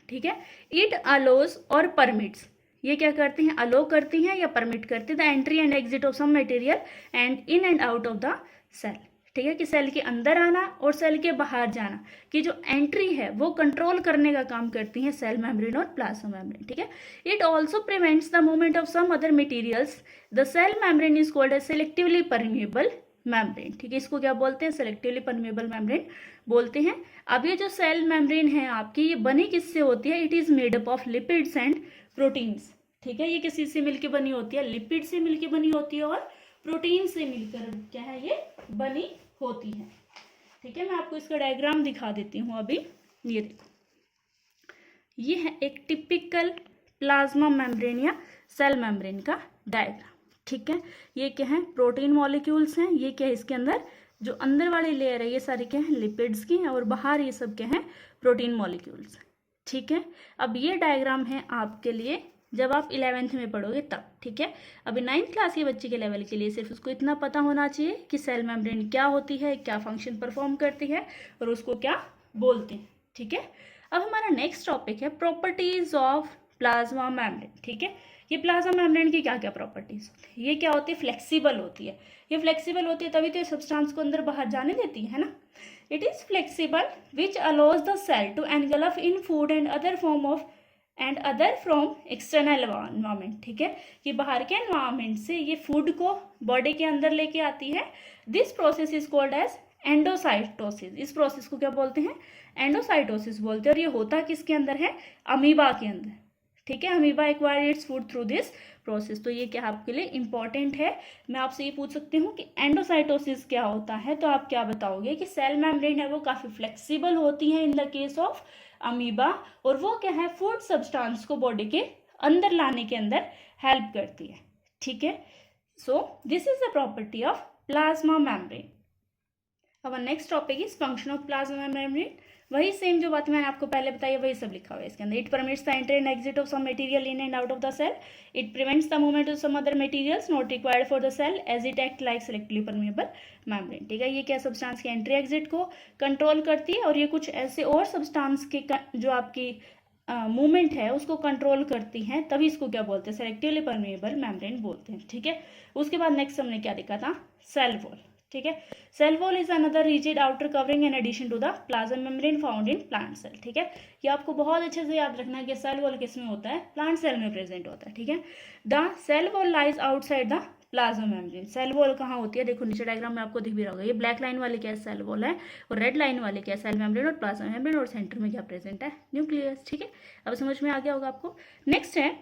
ठीक है, इट अलोज और परमिट्स, ये क्या करती हैं, अलो करती हैं या परमिट करती है the entry and exit of some material and in and out of the cell. ठीक है, कि सेल के अंदर आना और सेल के बाहर जाना की जो एंट्री है वो कंट्रोल करने का काम करती हैं सेल मेम्ब्रेन और प्लाज्मा मेम्ब्रेन। ठीक है, it also prevents the movement of some other materials. The cell membrane is called as selectively permeable membrane. ठीक है, इसको क्या बोलते हैं, सेलेक्टिवली परमिएबल मेम्ब्रेन बोलते हैं। अब ये जो सेल मेम्ब्रेन है आपकी, ये बनी किससे होती है, it is made up of lipids and proteins. ठीक है, ये किसी से मिलकर बनी होती है, लिपिड से मिलकर बनी होती है और प्रोटीन से मिलकर क्या है ये बनी होती है। ठीक है, मैं आपको इसका डायग्राम दिखा देती हूँ अभी। ये देखो, ये है एक टिपिकल प्लाज्मा मेम्ब्रेन या सेल मेम्ब्रेन का डायग्राम, ठीक है। ये क्या है, प्रोटीन मॉलिक्यूल्स हैं। ये क्या है, इसके अंदर जो अंदर वाली लेयर है ये सारी क्या है, लिपिड्स की हैं, और बाहर ये सब क्या है, प्रोटीन मॉलिक्यूल्स, ठीक है। अब ये डायग्राम है आपके लिए जब आप 11th में पढ़ोगे तब, ठीक है। अभी 9th क्लास के बच्चे के लेवल के लिए सिर्फ उसको इतना पता होना चाहिए कि सेल मेम्ब्रेन क्या होती है, क्या फंक्शन परफॉर्म करती है और उसको क्या बोलते हैं, ठीक है। अब हमारा नेक्स्ट टॉपिक है प्रॉपर्टीज ऑफ प्लाज्मा मेम्ब्रेन, ठीक है। ये प्लाज्मा मेम्ब्रेन की क्या क्या प्रॉपर्टीज होती है, ये क्या होती है, फ्लेक्सिबल होती है। ये फ्लेक्सिबल होती है तभी तो ये सब्सटेंस को अंदर बाहर जाने देती है ना। It is flexible which allows the cell to engulf in food and other from external environment, ठीक है। कि बाहर के एनवायरमेंट से ये फूड को बॉडी के अंदर लेके आती है। This process is called as endocytosis. इस प्रोसेस को क्या बोलते हैं, एंडोसाइटोसिस बोलते हैं। और ये होता किसके अंदर है, अमीबा के अंदर, ठीक है। Amoeba acquire its food through this process. तो ये क्या आपके लिए इंपॉर्टेंट है। मैं आपसे ये पूछ सकती हूँ कि एंडोसाइटोसिस क्या होता है, तो आप क्या बताओगे कि सेल मेम्ब्रेन है वो काफ़ी फ्लेक्सिबल होती है in the case of amoeba, और वो क्या है, फूड सब्सटेंस को बॉडी के अंदर लाने के अंदर हेल्प करती है, ठीक है। So this is the property of plasma membrane. अब next topic is function of plasma membrane. वही सेम जो बात मैंने आपको पहले बताई वही सब लिखा हुआ है इसके अंदर। It permits the entry and exit of some material in and out of the cell. It prevents the movement of some other materials not required for the cell as it act like selectively permeable membrane, ठीक है। ये क्या substance के entry exit को control करती है, और ये कुछ ऐसे और सब्सटेंस के जो आपकी मूवमेंट है उसको कंट्रोल करती हैं, तभी इसको क्या बोलते हैं, सेलेक्टिवली परमेबल मेम्ब्रेन बोलते हैं, ठीक है। उसके बाद नेक्स्ट हमने क्या देखा था, सेल वॉल, ठीक है। Cell wall is another rigid outer covering in addition to the plasma membrane found in plant cell, ठीक है। ये आपको बहुत अच्छे से याद रखना है कि सेल वॉल किस में होता है, प्लांट सेल में प्रेजेंट होता है, ठीक है। The cell wall lies outside the plasma membrane. Cell wall कहाँ होती है, देखो नीचे डायग्राम में आपको दिख भी रहा होगा। ये ब्लैक लाइन वाले क्या सेल वॉल है, और रेड लाइन वाले क्या सेल मेम्ब्रेन और प्लाज्मा मेम्ब्रेन, और सेंटर में क्या प्रेजेंट है, न्यूक्लियस, ठीक है। अब समझ में आ गया होगा आपको। नेक्स्ट है,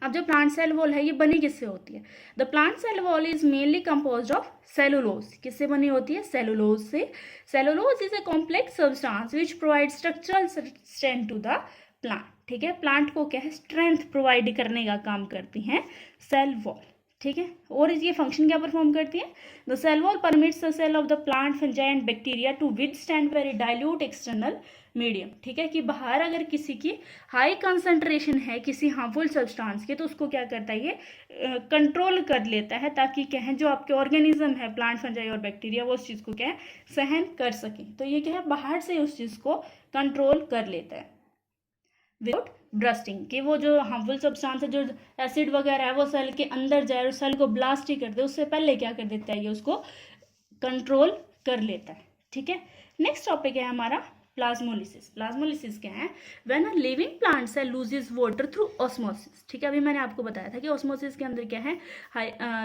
अब जो प्लांट सेल वॉल है ये बनी किससे होती है। The plant cell wall is mainly composed of cellulose. किससे बनी होती है, सेलुलोज से। Cellulose is a complex substance which provide structural strength to the plant, ठीक है। प्लांट को क्या है, स्ट्रेंथ प्रोवाइड करने का काम करती हैं सेल वॉल, ठीक है। और इसकी फंक्शन क्या परफॉर्म करती है, the cell wall permits the cell of the plant fungi and bacteria to withstand very dilute external medium, ठीक है। कि बाहर अगर किसी की हाई कंसंट्रेशन है किसी हार्मफुल सब्सटेंस के, तो उसको क्या करता है, ये कंट्रोल कर लेता है, ताकि क्या है जो आपके ऑर्गेनिज्म है प्लांट फंजाई और बैक्टीरिया वो उस चीज़ को क्या है, सहन कर सके। तो ये क्या है, बाहर से उस चीज़ को कंट्रोल कर लेता है विदाउट ब्रस्टिंग। कि वो जो हार्मफुल सब्सटेंस है, जो एसिड वगैरह है, वो सेल के अंदर जाए और सेल को ब्लास्ट ही कर दे, उससे पहले क्या कर देता है, ये उसको कंट्रोल कर लेता है, ठीक है। नेक्स्ट टॉपिक है हमारा प्लाज्मोलिसिस। प्लाज्मोलिसिस क्या है, when a living plant cell loses water through osmosis, ठीक है। अभी मैंने आपको बताया था कि ऑस्मोसिस के अंदर क्या है,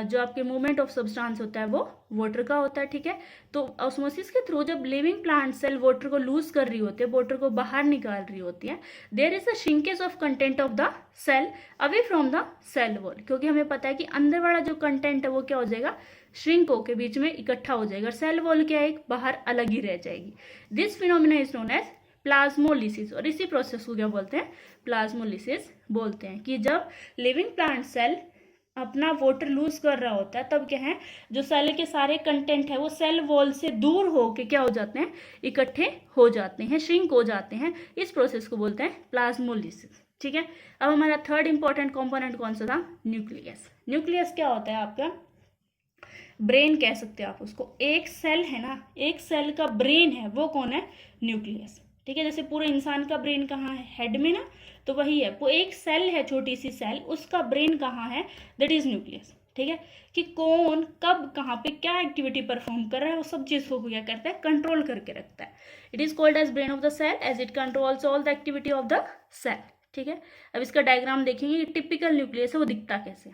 जो आपके मूवमेंट ऑफ सब्सटेंस होता है वो वाटर का होता है, ठीक है। तो ऑस्मोसिस के थ्रू जब लिविंग प्लांट सेल वाटर को लूज कर रही होती है, वाटर को बाहर निकाल रही होती है, there is a shrinkage of content of the cell away from the cell wall. क्योंकि हमें पता है कि अंदर वाला जो कंटेंट है वो क्या हो जाएगा, श्रिंक होके बीच में इकट्ठा हो जाएगा, सेल वॉल क्या है, बाहर अलग ही रह जाएगी। This phenomena is known as plasmolysis, और इसी प्रोसेस को क्या बोलते हैं, प्लाज्मोलिसिस बोलते हैं। कि जब लिविंग प्लांट सेल अपना वाटर लूज कर रहा होता है, तब क्या है, जो सेल के सारे कंटेंट है वो सेल वॉल से दूर होके क्या हो जाते हैं, इकट्ठे हो जाते हैं, श्रिंक हो जाते हैं। इस प्रोसेस को बोलते हैं प्लाज्मोलिसिस, ठीक है। अब हमारा थर्ड इंपॉर्टेंट कंपोनेंट कौन सा था, न्यूक्लियस। न्यूक्लियस क्या होता है, आपका ब्रेन कह सकते हैं आप उसको। एक सेल है ना, एक सेल का ब्रेन है वो कौन है, न्यूक्लियस, ठीक है। जैसे पूरे इंसान का ब्रेन कहाँ है, हेड में ना, तो वही है, वो एक सेल है, छोटी सी सेल, उसका ब्रेन कहाँ है, दैट इज न्यूक्लियस, ठीक है। कि कौन कब कहाँ पे क्या एक्टिविटी परफॉर्म कर रहा है, वो सब चीज को क्या करता है, कंट्रोल करके रखता है। It is called as brain of the cell as it controls all the activity of the cell, ठीक है। अब इसका डायग्राम देखेंगे, टिपिकल न्यूक्लियस है वो दिखता कैसे।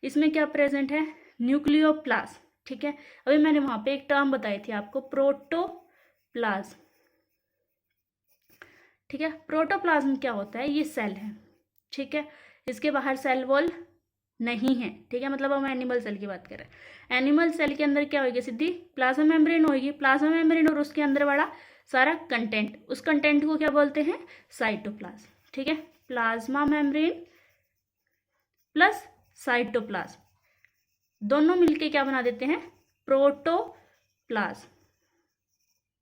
इसमें क्या प्रेजेंट है, न्यूक्लियोप्लाज्म, ठीक है। अभी मैंने वहां पे एक टर्म बताई थी आपको, प्रोटोप्लाज्म, ठीक है। प्रोटोप्लाज्म क्या होता है, ये सेल है, ठीक है। इसके बाहर सेल वॉल नहीं है, ठीक है। मतलब हम एनिमल सेल की बात कर रहे हैं। एनिमल सेल के अंदर क्या होगी, सीधी प्लाज्मा मेम्ब्रेन होगी, प्लाज्मा मेम्ब्रेन और उसके अंदर वाला सारा कंटेंट, उस कंटेंट को क्या बोलते हैं, साइटोप्लाज्म, ठीक है। प्लाज्मा मेम्ब्रेन प्लस साइटोप्लाज्म दोनों मिलके क्या बना देते हैं, प्रोटोप्लाज्म,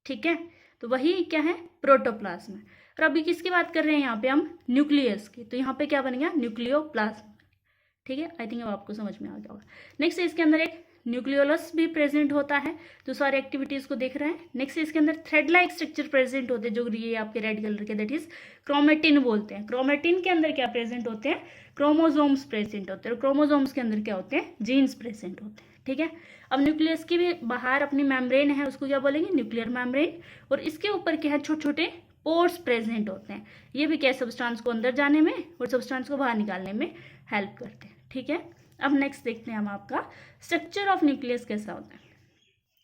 ठीक है। तो वही क्या है, प्रोटोप्लाज्म है। और अभी किसकी बात कर रहे हैं यहाँ पे हम, न्यूक्लियस की, तो यहाँ पे क्या बनेगा, न्यूक्लियोप्लाज्म, ठीक है। आई थिंक अब आपको समझ में आ गया होगा। नेक्स्ट इसके अंदर एक न्यूक्लियोलस भी प्रेजेंट होता है, तो सारे एक्टिविटीज को देख रहे हैं। नेक्स्ट इसके अंदर थ्रेड लाइक स्ट्रक्चर प्रेजेंट होते हैं, जो ये आपके रेड कलर के, दैट इज क्रोमेटिन बोलते हैं। क्रोमेटिन के अंदर क्या प्रेजेंट होते हैं, क्रोमोजोम्स प्रेजेंट होते हैं, और क्रोमोजोम्स के अंदर क्या होते हैं, जीन्स प्रेजेंट होते हैं, ठीक है। अब न्यूक्लियस की भी बाहर अपनी मेम्ब्रेन है, उसको क्या बोलेंगे, न्यूक्लियर मेम्ब्रेन, और इसके ऊपर क्या है, छोटे छोटे पोर्स प्रेजेंट होते हैं। ये भी क्या सब्सटेंस को अंदर जाने में और सब्सटेंस को बाहर निकालने में हेल्प करते हैं, ठीक है। अब नेक्स्ट देखते हैं हम आपका स्ट्रक्चर ऑफ न्यूक्लियस कैसा होता है।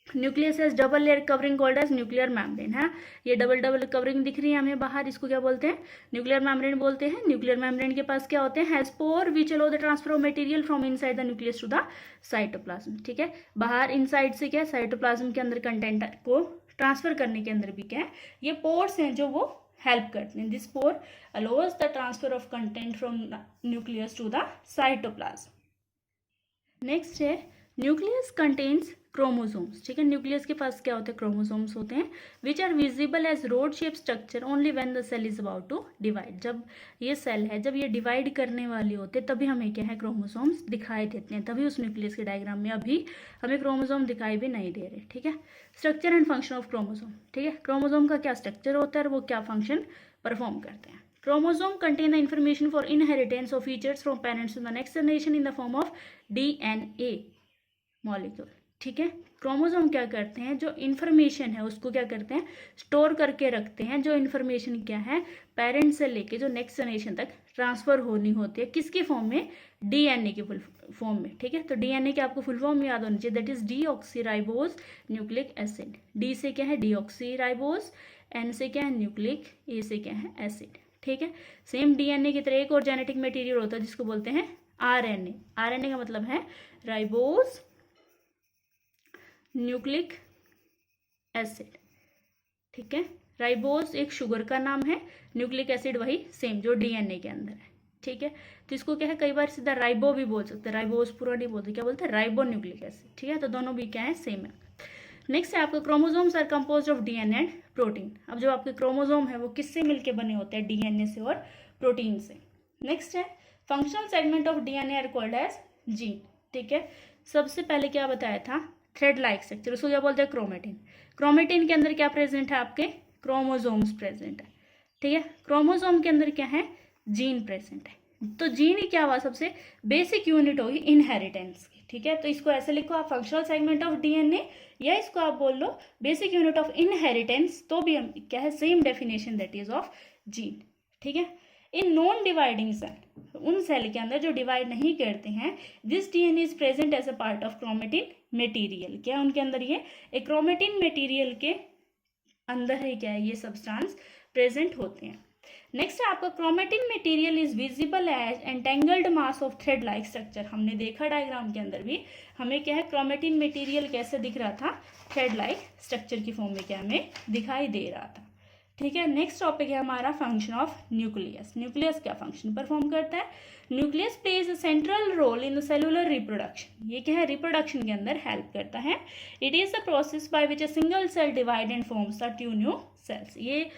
Nucleus has double layer covering called as nuclear membrane है। ये डबल कवरिंग दिख रही है हमें बाहर, इसको क्या बोलते हैं, न्यूक्लियर मेम्ब्रेन बोलते हैं। न्यूक्लियर मेम्ब्रेन के पास क्या होते हैं, has pore which allow the transfer of material from inside the nucleus to the cytoplasm, ठीक है। बाहर इनसाइड से क्या, साइटोप्लाज्म के अंदर कंटेंट को ट्रांसफर करने के अंदर भी क्या है, ये पोर्स हैं जो वो हेल्प करते हैं। This pore allows the transfer of content from nucleus to the cytoplasm. Next है न्यूक्लियस कंटेन्स क्रोमोसोम्स, ठीक है। न्यूक्लियस के पास क्या होते हैं, क्रोमोसोम्स होते हैं, which are visible as rod shape structure only when the cell is about to divide. जब ये सेल है, जब ये डिवाइड करने वाली होते तभी हमें क्या है, क्रोमोसोम्स दिखाई देते हैं, तभी उस न्यूक्लियस के डायग्राम में अभी हमें क्रोमोसोम दिखाई भी नहीं दे रहे, ठीक है। Structure and function of chromosome, ठीक है। क्रोमोसोम का क्या स्ट्रक्चर होता है और वो क्या फंक्शन परफॉर्म करते हैं। Chromosome contain the information for inheritance of features from parents to the next generation in the form of DNA molecule, ठीक है। क्रोमोसोम क्या करते हैं, जो इन्फॉर्मेशन है उसको क्या करते हैं, स्टोर करके रखते हैं। जो इन्फॉर्मेशन क्या है, पेरेंट्स से लेके जो नेक्स्ट जनरेशन तक ट्रांसफर होनी होती है, किसकी फॉर्म में, डीएनए की फुल फॉर्म में, ठीक है। तो डीएनए की आपको फुल फॉर्म याद होनी चाहिए, that is deoxyribose nucleic acid. D से क्या है, डीऑक्सीराइबोज, एन से क्या है, न्यूक्लिक, ए से क्या है, एसिड, ठीक है। सेम डीएनए की तरह एक और जेनेटिक मटेरियल होता है जिसको बोलते हैं आरएनए। आरएनए का मतलब है राइबोज न्यूक्लिक एसिड, ठीक है। राइबोज एक शुगर का नाम है, न्यूक्लिक एसिड वही सेम जो डीएनए के अंदर है, ठीक है। तो इसको क्या है, कई बार सीधा राइबो भी बोल सकते हैं, राइबोज पूरा नहीं बोलते, क्या बोलते हैं, राइबो न्यूक्लिक एसिड, ठीक है। तो दोनों भी क्या है, सेम है। नेक्स्ट है आपका chromosomes are composed of DNA and protein. अब जो आपके क्रोमोसोम है वो किससे मिलके बने होते हैं, डीएनए से और प्रोटीन से। नेक्स्ट है functional segment of DNA are called as gene, ठीक है। सबसे पहले क्या बताया था, थ्रेड लाइक स्ट्रक्चर, उसको क्या बोलते हैं, क्रोमेटिन। क्रोमेटिन के अंदर क्या प्रेजेंट है, आपके क्रोमोसोम्स प्रेजेंट है, ठीक है। क्रोमोसोम के अंदर क्या है, जीन प्रेजेंट है। तो जीन क्या हुआ, सबसे बेसिक यूनिट होगी इनहेरिटेंस की, ठीक है। तो इसको ऐसे लिखो आप, फंक्शनल सेगमेंट ऑफ डीएनए, या इसको आप बोल लो बेसिक यूनिट ऑफ इनहेरिटेंस, तो भी हम क्या है, same definition that is of gene, ठीक है। इन नॉन डिवाइडिंग सेल, उन सेल के अंदर जो डिवाइड नहीं करते हैं, this DNA is present as a part of chromatin material. क्या उनके अंदर ये एक क्रोमेटिन मटेरियल के अंदर है क्या है, ये सब्सटेंस प्रेजेंट होते हैं। नेक्स्ट है आपका chromatin material is visible as entangled mass of thread like structure. हमने देखा डायग्राम के अंदर भी हमें क्या है, क्रोमेटिन मटेरियल कैसे दिख रहा था, थ्रेड लाइक स्ट्रक्चर की फॉर्म में क्या हमें दिखाई दे रहा था, ठीक है। नेक्स्ट टॉपिक है हमारा फंक्शन ऑफ न्यूक्लियस। न्यूक्लियस क्या फंक्शन परफॉर्म करता है, nucleus plays a central role in the cellular reproduction. ये क्या है, रिप्रोडक्शन के अंदर हेल्प करता है। It is the process by which a single cell divide and forms the two new cells. ये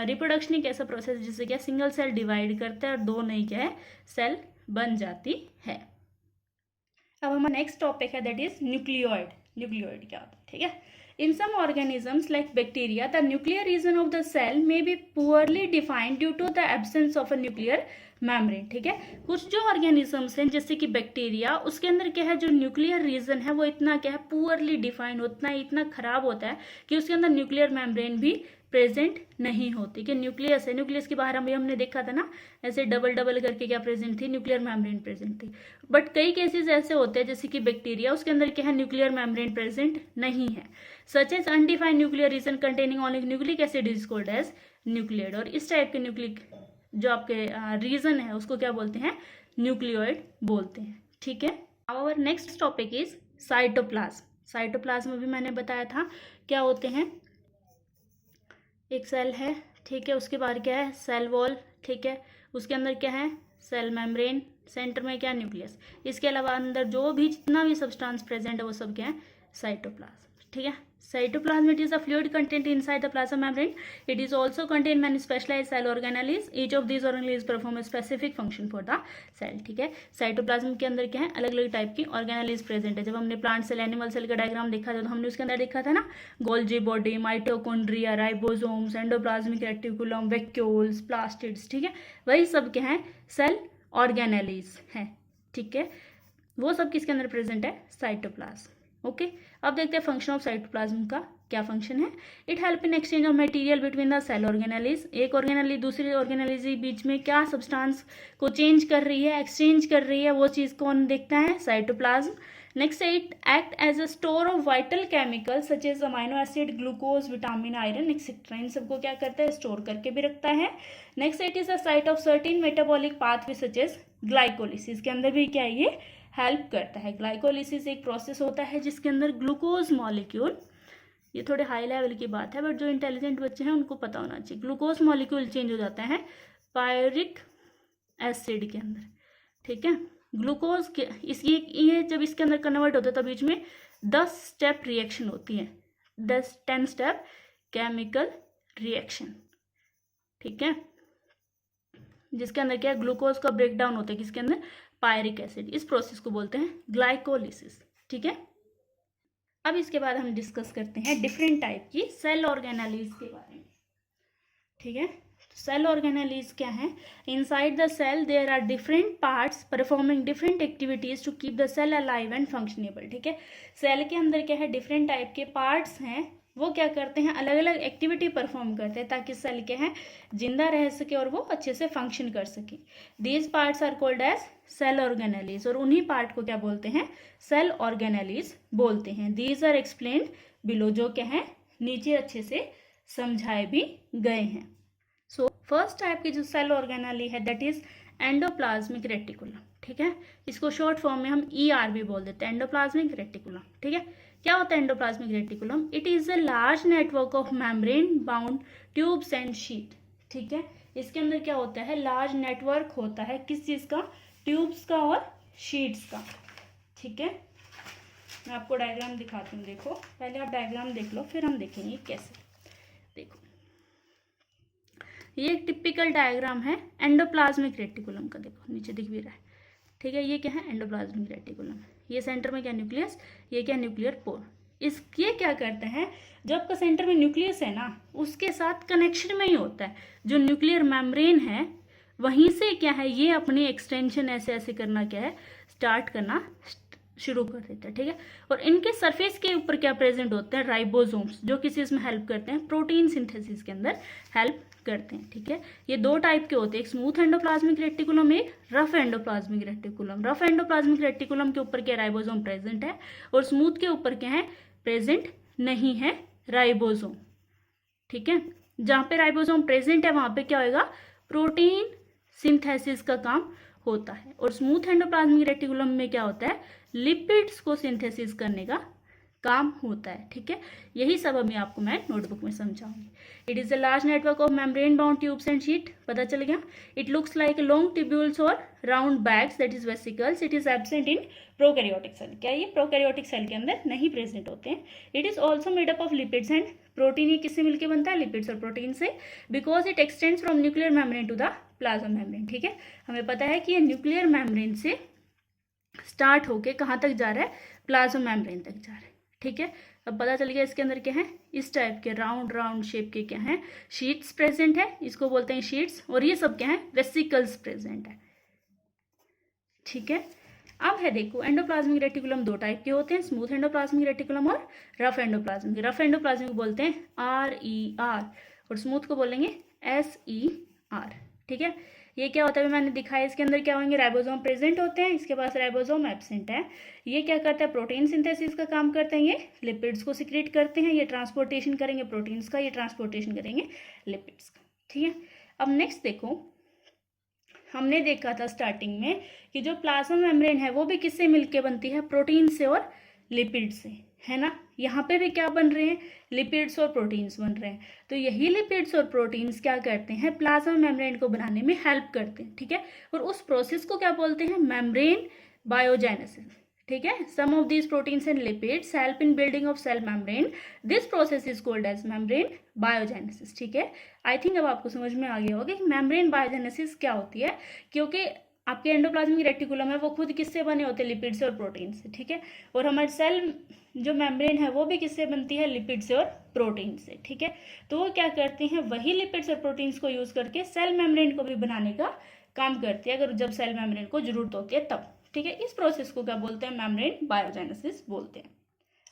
रिप्रोडक्शन एक ऐसा प्रोसेस जिससे क्या सिंगल सेल डिवाइड करता है और दो नई क्या है, सेल बन जाती है। अब हमारा नेक्स्ट टॉपिक है दैट इज न्यूक्लियोइड। न्यूक्लियोइड क्या होता है, ठीक है। In some organisms like bacteria, the nuclear region of the cell may be poorly defined due to the absence of a nuclear membrane, ठीक है। कुछ जो ऑर्गेनिजम्स हैं जैसे कि बैक्टीरिया, उसके अंदर क्या है, जो न्यूक्लियर रीजन है वो इतना क्या है, पुअरली डिफाइंड, उतना इतना खराब होता है कि उसके अंदर न्यूक्लियर मेम्ब्रेन भी प्रेजेंट नहीं होती। कि न्यूक्लियस है, न्यूक्लियस के बाहर हमने देखा था ना, ऐसे डबल डबल करके क्या प्रेजेंट थी, न्यूक्लियर मेम्ब्रेन प्रेजेंट थी। बट कई केसेस ऐसे होते हैं जैसे कि बैक्टीरिया, उसके अंदर क्या है, न्यूक्लियर मेम्ब्रेन प्रेजेंट नहीं है। Such as undefined nuclear region containing only nucleic acid is called as nucleoid. और इस टाइप के न्यूक्लिक जो आपके रीजन है उसको क्या बोलते हैं, न्यूक्लियोइड बोलते हैं, ठीक है। Our next topic is cytoplasm. Cytoplasm भी मैंने बताया था क्या होते हैं, एक सेल है, ठीक है, उसके बाहर क्या है, सेल वॉल, ठीक है, उसके अंदर क्या है, सेल मेम्ब्रेन, सेंटर में क्या, न्यूक्लियस। इसके अलावा अंदर जो भी जितना भी सब्सटेंस प्रेजेंट है वो सब क्या है, साइटोप्लाज्म, ठीक है। Cytoplasm it is a fluid content inside the plasma membrane. It is also contain many specialized cell organelles. Each of these organelles perform a specific function for the cell, ठीक है। Cytoplasm के अंदर क्या है, अलग अलग टाइप की organelles present है। जब हमने प्लांट सेल, एनिमल सेल का डायग्राम देखा था तो हमने उसके अंदर देखा था ना, Golgi body, mitochondria, ribosomes, endoplasmic reticulum, vacuoles, plastids, ठीक है, वही सब क्या है, सेल ऑर्गेनेलीज हैं, ठीक है, वो सब किसके अंदर प्रेजेंट है, साइटोप्लाज्म। ओके, अब देखते हैं फंक्शन ऑफ साइटोप्लाज्म का क्या फंक्शन है। It help in exchange of material between the cell organelles. एक ऑर्गेनेली दूसरी ऑर्गेनेलीज के बीच में क्या सब्सटेंस को चेंज कर रही है, एक्सचेंज कर रही है, वो चीज़ कौन देखता है, cytoplasm. Next, it act as a store of vital chemical such as amino acid, glucose, vitamin, iron etcetera. इन सबको क्या करता है, स्टोर करके भी रखता है. Next, it is a site of certain metabolic pathway such as glycolysis. के अंदर भी क्या है, ये हेल्प करता है. ग्लाइकोलिसिस एक प्रोसेस होता है जिसके अंदर ग्लूकोज मॉलिक्यूल, ये थोड़े हाई लेवल की बात है बट जो इंटेलिजेंट बच्चे हैं उनको पता होना चाहिए, ग्लूकोज मॉलिक्यूल चेंज हो जाता है पायरिक एसिड के अंदर, ठीक है। ग्लूकोज के ये जब इसके अंदर कन्वर्ट होता है तब बीच में 10 स्टेप रिएक्शन होती है, 10 स्टेप केमिकल रिएक्शन, ठीक है, जिसके अंदर क्या है, ग्लूकोज का ब्रेक डाउन होता है किसके अंदर, पायरिक एसिड. इस प्रोसेस को बोलते हैं ग्लाइकोलिसिस, ठीक है। अब इसके बाद हम डिस्कस करते हैं डिफरेंट टाइप की सेल ऑर्गेनेलीज के बारे में, ठीक है। सेल ऑर्गेनेलीज क्या है, inside the cell there are different parts performing different activities to keep the cell alive and functionable, ठीक है। सेल के अंदर क्या है, डिफरेंट टाइप के पार्ट्स हैं, वो क्या करते हैं, अलग अलग एक्टिविटी परफॉर्म करते हैं ताकि सेल क्या है, जिंदा रह सके और वो अच्छे से फंक्शन कर सके. These parts are called as cell organelles, और उन्हीं पार्ट को क्या बोलते हैं, सेल ऑर्गेनेलीज बोलते हैं. दीज आर एक्सप्लेन्ड बिलो, जो क्या है नीचे अच्छे से समझाए भी गए हैं. सो फर्स्ट टाइप की जो सेल ऑर्गेनेली है दैट इज एंडोप्लाज्मिक रेटिकुलम, ठीक है, इसको शॉर्ट फॉर्म में हम ER भी बोल देते हैं, एंडोप्लाज्मिक रेटिकुलम, ठीक है. क्या होता है endoplasmic reticulum, it is a large network of membrane bound tubes and sheet, ठीक है. इसके अंदर क्या होता है, लार्ज नेटवर्क होता है, किस चीज का, ट्यूब्स का और शीट्स का, ठीक है. मैं आपको डायग्राम दिखाती हूँ, देखो पहले आप डायग्राम देख लो फिर हम देखेंगे कैसे. देखो ये एक टिपिकल डायग्राम है एंडोप्लाज्मिक रेटिकुलम का, देखो नीचे दिख भी रहा है, ठीक है. ये क्या है, एंडोप्लाज्मिक रेटिकुलम, ये सेंटर में क्या न्यूक्लियस, ये क्या न्यूक्लियर पोर. ये क्या करते हैं, जो आपका सेंटर में न्यूक्लियस है ना उसके साथ कनेक्शन में ही होता है जो न्यूक्लियर मेम्ब्रेन है, वहीं से क्या है ये अपनी एक्सटेंशन ऐसे ऐसे करना क्या है, स्टार्ट करना शुरू कर देता है, ठीक है. और इनके सरफेस के ऊपर क्या प्रेजेंट होते हैं, राइबोसोम्स, जो किसी इसमें हेल्प करते हैं, प्रोटीन सिंथेसिस के अंदर हेल्प करते हैं, ठीक है. ये दो टाइप के होते हैं, एक स्मूथ एंडोप्लाज्मिक रेटिकुलम, एक rough endoplasmic reticulum. Rough endoplasmic reticulum के ऊपर क्या राइबोसोम प्रेजेंट है और स्मूथ के ऊपर क्या है, प्रेजेंट नहीं है राइबोसोम, ठीक है. जहाँ पे राइबोसोम प्रेजेंट है वहां पे क्या होगा, प्रोटीन सिंथेसिस का काम होता है. और स्मूथ एंडोप्लाज्मिक रेटिकुलम में क्या होता है, लिपिड्स को सिंथेसिस करने का काम होता है, ठीक है. यही सब अभी आपको मैं नोटबुक में समझाऊंगी. It is a large network of membrane bound tubes and sheet, पता चल गया. It looks like long tubules और round bags that is vesicles. It is absent in prokaryotic cell, क्या ये प्रोकैरियोटिक सेल के अंदर नहीं प्रेजेंट होते हैं. It is also made up of lipids and protein. ये किससे मिलकर बनता है, लिपिड्स और प्रोटीन से. Because it extends from nuclear membrane to the plasma membrane, ठीक है. हमें पता है कि ये न्यूक्लियर मेम्ब्रेन से स्टार्ट होके कहाँ तक जा रहा है, प्लाज्मा मेम्ब्रेन तक जा रहा है, ठीक है. अब पता चल गया इसके अंदर क्या है, इस टाइप के राउंड राउंड शेप के क्या है, शीट्स प्रेजेंट है, इसको बोलते हैं शीट्स. और ये सब क्या है, वेसिकल्स प्रेजेंट है, ठीक है. अब है देखो एंडोप्लाज्मिक रेटिकुलम दो टाइप के होते हैं, स्मूथ एंडोप्लाज्मिक रेटिकुलम और रफ एंडोप्लाज्मिक. रफ एंडोप्लाज्मिक बोलते हैं RER और स्मूथ को बोलेंगे SER, ठीक है. ये क्या होता है, मैंने दिखाया इसके अंदर क्या होंगे, राइबोसोम प्रेजेंट होते हैं, इसके पास राइबोसोम एब्सेंट है. ये क्या करता है, प्रोटीन सिंथेसिस का काम करते हैं, ये लिपिड्स को सिक्रेट करते हैं, ये ट्रांसपोर्टेशन करेंगे प्रोटीन्स का, ये ट्रांसपोर्टेशन करेंगे लिपिड्स का, ठीक है. अब नेक्स्ट देखो, हमने देखा था स्टार्टिंग में कि जो प्लाज्मा मेम्ब्रेन है वो भी किससे मिलके बनती है, प्रोटीन से और लिपिड से, है ना। यहाँ पे भी क्या बन रहे हैं, लिपिड्स और प्रोटीन्स बन रहे हैं। तो यही लिपिड्स और प्रोटीन्स क्या करते हैं, प्लाज्मा मेम्ब्रेन को बनाने में हेल्प करते हैं, ठीक है। और उस प्रोसेस को क्या बोलते हैं, मेम्ब्रेन बायोजेनेसिस, ठीक है। Some of these proteins and lipids help in building of cell membrane, this process is called as membrane biogenesis, ठीक है। आई थिंक अब आपको समझ में आ गया होगा कि मेम्ब्रेन बायोजेनेसिस क्या होती है, क्योंकि आपके एंडोप्लाज्मिक रेटिकुलम है वो खुद किससे बने होते हैं, लिपिड से और प्रोटीन से, ठीक है। और हमारे सेल जो मेम्ब्रेन है वो भी किससे बनती है, लिपिड से और प्रोटीन से, ठीक है। तो वो क्या करते हैं, वही लिपिड्स और प्रोटीन्स को यूज करके सेल मेम्ब्रेन को भी बनाने का काम करती है, अगर जब सेल मेम्ब्रेन को जरूरत होती है तब, ठीक है। इस प्रोसेस को क्या बोलते हैं, मेम्ब्रेन बायोजेनेसिस बोलते हैं।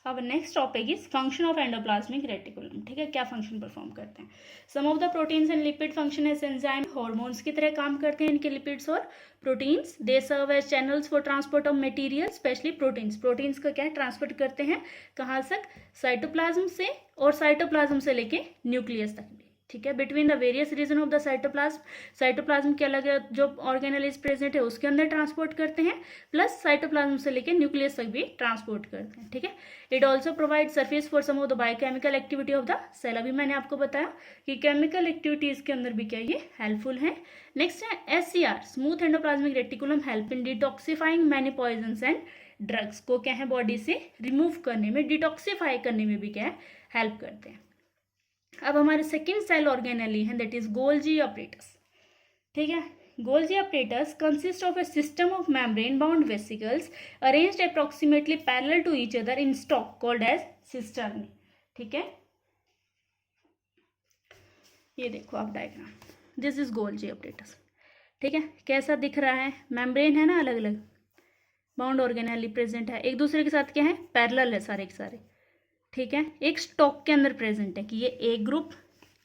अब next topic is function of endoplasmic reticulum, ठीक है, क्या फंक्शन परफॉर्म करते हैं। Some of the proteins and lipid function as enzyme, hormones की तरह काम करते हैं इनके लिपिड्स और proteins. They serve as channels for transport of material, specially proteins. Proteins का क्या ट्रांसपोर्ट करते हैं, कहाँ तक, साइटोप्लाज्म से, और साइटोप्लाज्म से लेके न्यूक्लियस तक भी, ठीक है। Between the various region of the cytoplasm, cytoplasm के अलग जो ऑर्गेनेल प्रेजेंट है उसके अंदर ट्रांसपोर्ट करते हैं, प्लस साइटोप्लाज्म से लेके न्यूक्लियस तक भी ट्रांसपोर्ट करते हैं, ठीक है। It also provide surface for some of the biochemical activity of the cell. अभी मैंने आपको बताया कि केमिकल एक्टिविटीज के अंदर भी क्या ये हेल्पफुल है। नेक्स्ट है SCR, smooth endoplasmic reticulum help in detoxifying many poisons and drugs को क्या है बॉडी से रिमूव करने में, डिटॉक्सिफाई करने में भी क्या है हेल्प करते हैं। अब हमारे सेकेंड सेल ऑर्गेनेली है, दैट इज गोल्जी अपरेटस, ठीक है। Golgi apparatus consists of a system of membrane-bound vesicles arranged approximately parallel to each other in stalk called as cisternae, ठीक है। ये देखो आप diagram, this is Golgi apparatus, ठीक है। कैसा दिख रहा है, मेम्ब्रेन है ना, अलग अलग बाउंड ऑर्गेनेली प्रेजेंट है, एक दूसरे के साथ क्या है, पैरेलल है सारे के सारे, ठीक है। एक स्टॉक के अंदर प्रेजेंट है कि ये एक group,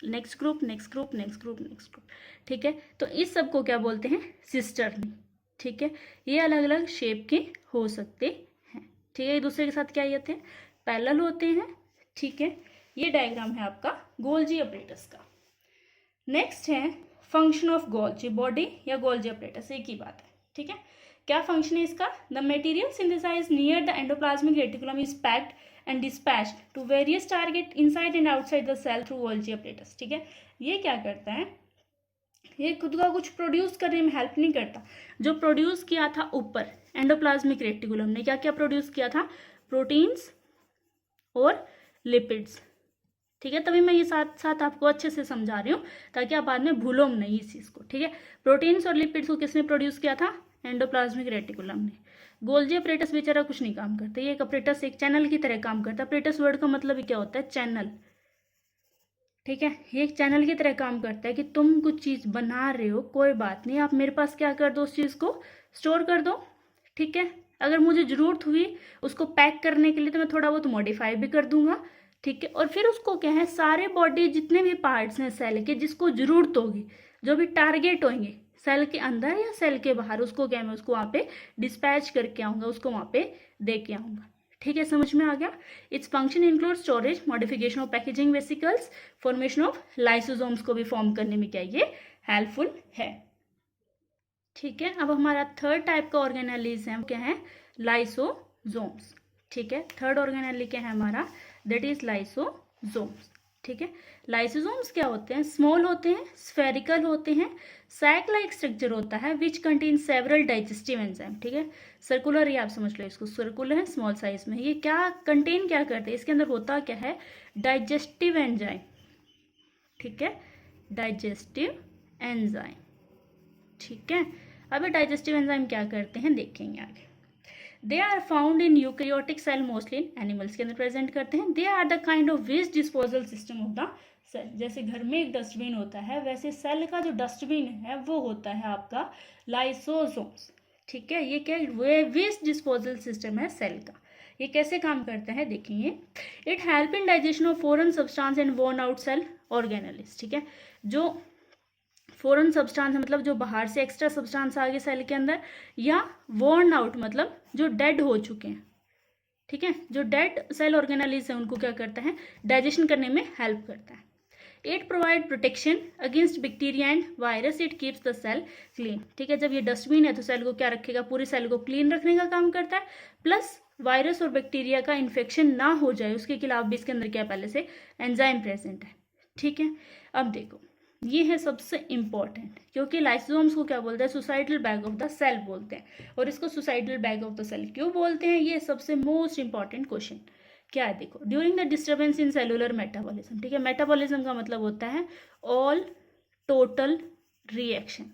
next group, next group, next group, next group, ठीक है। तो इस सब को क्या बोलते हैं, सिस्टर्नी, ठीक है। ये अलग अलग शेप के हो सकते हैं, ठीक है। एक दूसरे के साथ क्या होते हैं, पैरेलल होते हैं, ठीक है। ये डायग्राम है आपका गोल्जी अपरेटस का। नेक्स्ट है फंक्शन ऑफ गोल्जी, बॉडी या गोल्जी अपरेटस एक ही बात है, ठीक है। क्या फंक्शन है इसका, the material synthesized near the endoplasmic reticulum is packed and dispatched to various target inside and outside the cell through Golgi apparatus, ठीक है। ये क्या करता है, ये खुद का कुछ प्रोड्यूस करने में हेल्प नहीं करता। जो प्रोड्यूस किया था ऊपर एंडोप्लाज्मिक रेटिकुलम ने क्या क्या प्रोड्यूस किया था, प्रोटीन्स और लिपिड्स, ठीक है। तभी मैं ये साथ साथ आपको अच्छे से समझा रही हूँ ताकि आप बाद में भूलो नहीं इस चीज़ को, ठीक है। प्रोटीन्स और लिपिड्स को किसने प्रोड्यूस किया था, एंडोप्लाज्मिक रेटिकुलम ने। गोल्जी अपरेटस बेचारा कुछ नहीं काम करता, ये एक अपरेटस एक चैनल की तरह काम करता है। अपरेटस वर्ड का मतलब ही क्या होता है, चैनल, ठीक है। ये एक चैनल की तरह काम करता है कि तुम कुछ चीज़ बना रहे हो, कोई बात नहीं, आप मेरे पास क्या कर दो, उस चीज़ को स्टोर कर दो, ठीक है। अगर मुझे ज़रूरत हुई उसको पैक करने के लिए तो मैं थोड़ा बहुत मॉडिफाई भी कर दूंगा, ठीक है। और फिर उसको क्या है, सारे बॉडी जितने भी पार्ट्स हैं सेल के जिसको ज़रूरत होगी, जो भी टारगेट होंगे सेल के अंदर या सेल के बाहर, उसको क्या मैं उसको वहाँ पे डिस्पैच करके आऊँगा, उसको वहाँ पे दे के आऊँगा, ठीक है। समझ में आ गया। Its function include storage, modification of packaging vesicles, formation of lysosomes को भी फॉर्म करने में क्या ये हेल्पफुल है, ठीक है। अब हमारा थर्ड टाइप का ऑर्गेनेलीज है, क्या है, लाइसोसोम्स, ठीक है। थर्ड ऑर्गेनेली क्या है हमारा, दैट इज लाइसोसोम्स, ठीक है। लाइसोसोम्स क्या होते हैं, स्मॉल होते हैं, स्फेरिकल होते हैं, सैक लाइक स्ट्रक्चर होता है, which contain several digestive enzyme, ठीक है। सर्कुलर ही आप समझ लो इसको, सर्कुलर है, स्मॉल साइज में। ये क्या कंटेन क्या करते हैं, इसके अंदर होता क्या है, डाइजेस्टिव एंजाइम, ठीक है, डाइजेस्टिव एंजाइम, ठीक है। अब डाइजेस्टिव एंजाइम क्या करते हैं देखेंगे आगे। They are found in eukaryotic cell, mostly in animals के अंदर प्रेजेंट करते हैं। They are the kind of waste disposal system of the cell. जैसे घर में एक डस्टबिन होता है, वैसे सेल का जो डस्टबिन है वो होता है आपका लाइसोसोम्स, ठीक है। ये क्या वेस्ट डिस्पोजल सिस्टम है सेल का। ये कैसे काम करता है देखेंगे। It help in digestion of foreign substance and worn out cell organelles, ठीक है। जो फॉरेन सब्सटेंस मतलब जो बाहर से एक्स्ट्रा सब्सटेंस आ गए सेल के अंदर, या वॉर्न आउट मतलब जो डेड हो चुके हैं, ठीक है। जो डेड सेल ऑर्गेनेलिस है उनको क्या करता है, डाइजेशन करने में हेल्प करता है। It provide protection against bacteria and virus, it keeps the cell clean, ठीक है। जब ये डस्टबिन है तो सेल को क्या रखेगा, पूरी सेल को क्लीन रखने का काम करता है, प्लस वायरस और बैक्टीरिया का इन्फेक्शन ना हो जाए उसके खिलाफ भी इसके अंदर क्या पहले से एंजाइम प्रेजेंट है। ठीक है, अब देखो ये है सबसे इम्पॉर्टेंट, क्योंकि लाइसोसोम्स को क्या बोलते हैं, suicidal bag of the cell बोलते हैं। और इसको suicidal bag of the cell क्यों बोलते हैं, ये सबसे मोस्ट इंपॉर्टेंट क्वेश्चन क्या है। देखो, during the disturbance in cellular metabolism, ठीक है, मेटाबॉलिज्म का मतलब होता है ऑल टोटल रिएक्शन,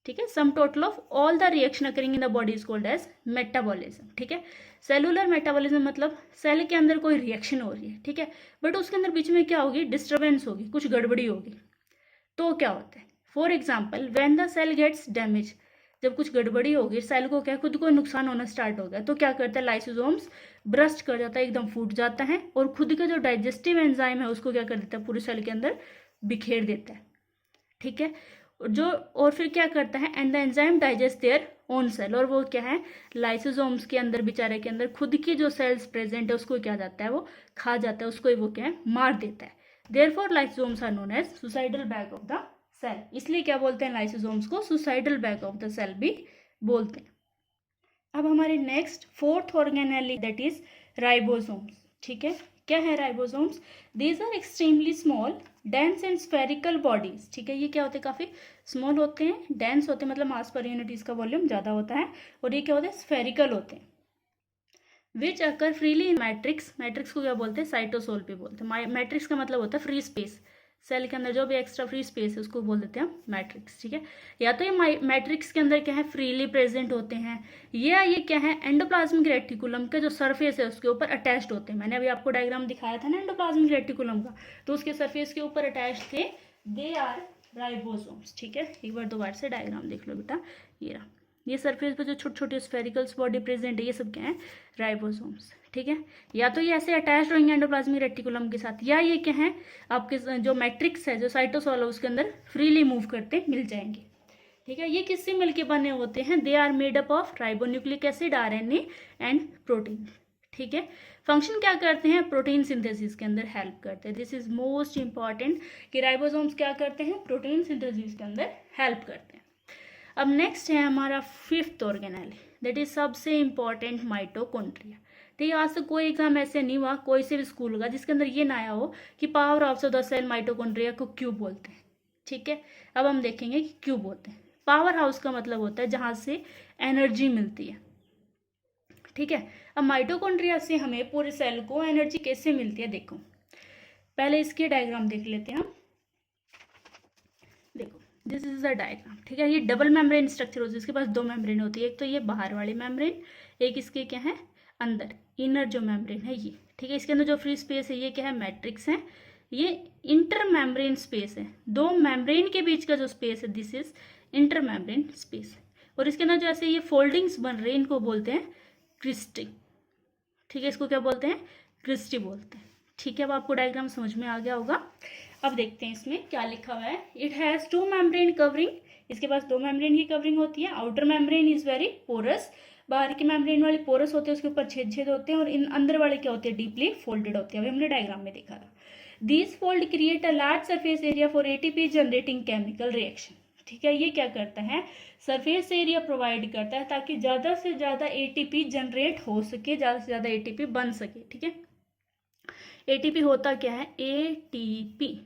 ठीक है, sum total of all the reaction occurring in the body is called as metabolism. ठीक है, सेलुलर मेटाबॉलिज्म मतलब सेल के अंदर कोई रिएक्शन हो रही है, ठीक है, बट उसके अंदर बीच में क्या होगी, डिस्टर्बेंस होगी, कुछ गड़बड़ी होगी, तो क्या होता है, for example when the cell gets damage, जब कुछ गड़बड़ी होगी, सेल को क्या खुद को नुकसान होना स्टार्ट हो गया, तो क्या करता है, लाइसोसोम्स ब्रस्ट कर जाता है, एकदम फूट जाता है, और खुद का जो डाइजेस्टिव एंजाइम है उसको क्या कर देता है, पूरे सेल के अंदर बिखेर देता है। ठीक है, जो और फिर क्या करता है, and the enzyme digest their own cell, और वो क्या है, लाइसोसोम्स के अंदर बेचारे के अंदर खुद की जो सेल्स प्रेजेंट है उसको क्या जाता है, वो खा जाता है, उसको वो क्या है, मार देता है। Therefore lysosomes are known as suicidal bag of the cell, इसलिए क्या बोलते हैं, लाइसोसोम्स को suicidal bag of the cell भी बोलते हैं। अब हमारे next fourth organelle that is ribosomes. ठीक है, क्या है ribosomes, these are extremely small dense and spherical bodies. ठीक है, ये क्या होते हैं, काफी स्मॉल होते हैं, डेंस होते हैं मतलब मास पर यूनिट इसका वॉल्यूम ज्यादा होता है, और ये क्या होते हैं, स्फेरिकल होते हैं, विच अकर फ्रीली इन मैट्रिक्स। मैट्रिक्स को क्या बोलते हैं, साइटोसोल पे बोलते हैं। मैट्रिक्स का मतलब होता है फ्री स्पेस, सेल के अंदर जो भी एक्स्ट्रा फ्री स्पेस है उसको बोल देते हैं मैट्रिक्स। ठीक है, या तो ये मैट्रिक्स के अंदर क्या है, फ्रीली प्रेजेंट होते हैं, या ये क्या है, एंडोप्लाज्मिक रेटिकुलम के जो सरफेस है उसके ऊपर अटैच्ड होते हैं। मैंने अभी आपको डायग्राम दिखाया था ना एंडोप्लाज्मिक रेटिकुलम का, तो उसके सरफेस के ऊपर अटैच्ड थे, दे आर राइबोसोम्स। ठीक है, एक बार दोबारा से डायग्राम देख लो बेटा, ये रहा, ये सरफेस पर जो छोटे छोटे स्फेरिकल्स बॉडी प्रेजेंट है, ये सब क्या है, राइबोसोम्स। ठीक है, या तो ये ऐसे अटैच रहेंगे एंडोप्लाज्मिक रेटिकुलम के साथ, या ये क्या है, आपके जो मैट्रिक्स है, जो साइटोसोल है उसके अंदर फ्रीली मूव करते मिल जाएंगे। ठीक है, ये किससे मिलके बने होते हैं, they are made up of ribonucleic acid, RNA and protein. ठीक है, फंक्शन क्या करते हैं, प्रोटीन सिंथेसिस के अंदर हेल्प करते हैं। दिस इज मोस्ट इंपॉर्टेंट कि राइबोसोम्स क्या करते हैं, प्रोटीन सिंथेसिस के अंदर हेल्प करते हैं। अब नेक्स्ट है हमारा फिफ्थ ऑर्गेनेल, दैट इज सबसे इंपॉर्टेंट, माइटोकॉन्ड्रिया। ठीक है, आज तक कोई एग्जाम ऐसे नहीं हुआ, कोई से भी स्कूल होगा जिसके अंदर ये ना आया हो कि power house of the cell mitochondria को क्यों बोलते हैं। ठीक है, अब हम देखेंगे कि क्यों बोलते हैं। पावर हाउस का मतलब होता है जहां से एनर्जी मिलती है। ठीक है, अब माइटोकॉन्ड्रिया से हमें पूरे सेल को एनर्जी कैसे मिलती है, देखो पहले इसके डायग्राम देख लेते हैं हम। देखो, दिस इज अ डायग्राम। ठीक है, ये डबल मेम्ब्रेन स्ट्रक्चर होती है, इसके पास दो मेम्ब्रेन होती है, एक तो ये बाहर वाली मेम्ब्रेन, एक इसके क्या है, अंदर इनर जो मेम्ब्रेन है ये। ठीक है, इसके अंदर जो फ्री स्पेस है ये क्या है, मैट्रिक्स है, ये इंटर मेम्ब्रेन स्पेस है, दो मेम्ब्रेन के बीच का जो स्पेस है, this is inter membrane space. और इसके अंदर जो ऐसे ये फोल्डिंग्स बन रहे हैं इनको बोलते हैं क्रिस्टी। ठीक है, इसको क्या बोलते हैं, क्रिस्टी बोलते हैं। ठीक है, अब आपको डायग्राम समझ में आ गया होगा। अब देखते हैं इसमें क्या लिखा हुआ है, it has two membrane covering, इसके पास दो मेम्ब्रेन की कवरिंग होती है। Outer membrane is very porous, बाहर की मेम्ब्रेन वाली पोरस होते हैं, उसके ऊपर छेद छेद होते हैं, और इन अंदर वाले क्या होते हैं, डीपली फोल्डेड होते हैं। अभी हमने डायग्राम में देखा था। These fold create a large surface area for ATP generating chemical reaction. ठीक है, ये क्या करता है, सरफेस एरिया प्रोवाइड करता है ताकि ज़्यादा से ज़्यादा एटीपी जनरेट हो सके, ज़्यादा से ज़्यादा एटीपी बन सके। ठीक है, एटीपी होता क्या है, एटीपी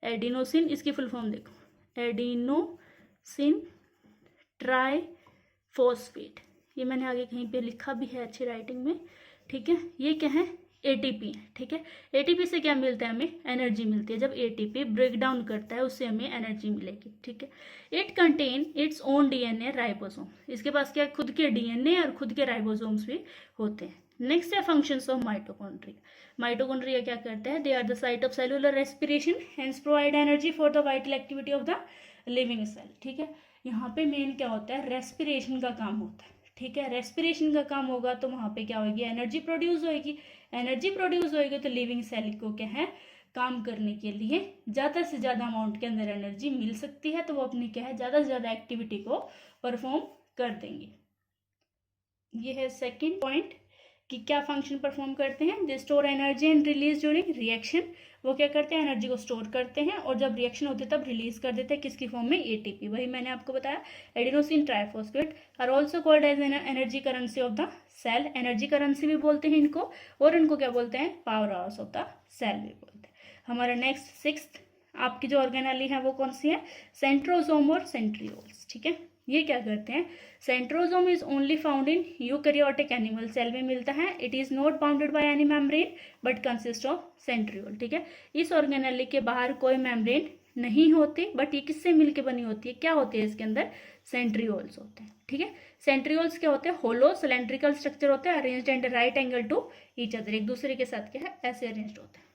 एडिनोसिन, इसकी फुल फॉर्म देखो, एडिनोसिन ट्राइफॉस्फेट, ये मैंने आगे कहीं पे लिखा भी है अच्छी राइटिंग में। ठीक है, ये क्या है, एटीपी है। ठीक है, एटीपी से क्या मिलता है, हमें एनर्जी मिलती है, जब एटीपी ब्रेक डाउन करता है उससे हमें एनर्जी मिलेगी। ठीक है, it contain its own DNA ribosome, इसके पास क्या खुद के डीएनए और खुद के राइबोसोम्स भी होते हैं। नेक्स्ट है फंक्शंस ऑफ माइटोकॉन्ड्रिया। माइटोकॉन्ड्रिया क्या करता है, they are the site of cellular respiration, hence provide energy for the vital activity of the living cell. ठीक है, यहाँ पे मेन क्या होता है, रेस्पिरेशन का काम होता है। ठीक है, रेस्पिरेशन का काम होगा तो वहाँ पे क्या होगी, एनर्जी प्रोड्यूस होगी। एनर्जी प्रोड्यूस होगी तो लिविंग सेल को क्या है, काम करने के लिए ज़्यादा से ज़्यादा अमाउंट के अंदर एनर्जी मिल सकती है, तो वो अपनी क्या है, ज़्यादा से ज़्यादा एक्टिविटी को परफॉर्म कर देंगे। ये है सेकेंड पॉइंट कि क्या फंक्शन परफॉर्म करते हैं, they store energy and release during reaction. वो क्या करते हैं, एनर्जी को स्टोर करते हैं और जब रिएक्शन होती है तब रिलीज कर देते हैं, किसकी फॉर्म में, एटीपी। वही मैंने आपको बताया, adenosine triphosphate are also called as energy currency of the cell, energy currency भी बोलते हैं इनको, और इनको क्या बोलते हैं, power house of the cell भी बोलते हैं। हमारा नेक्स्ट 6th आपकी जो ऑर्गेनेली है वो कौन सी है, सेंट्रोसोम और सेंट्रियोल्स। ठीक है, ये क्या करते हैं, centrosome is only found in eukaryotic animal cell में मिलता है। It is not bounded by any membrane but consist of centriole. ठीक है, इस ऑर्गेनेली के बाहर कोई मेम्ब्रेन नहीं होती, बट ये किससे मिलके बनी होती है, क्या होती है इसके अंदर, सेंट्रियोल्स होते हैं। ठीक है, सेंट्रियोल्स क्या होते हैं, होलो सिलेंड्रिकल स्ट्रक्चर होते हैं, arranged and right angle to each other, एक दूसरे के साथ क्या है, ऐसे अरेंज्ड होते हैं।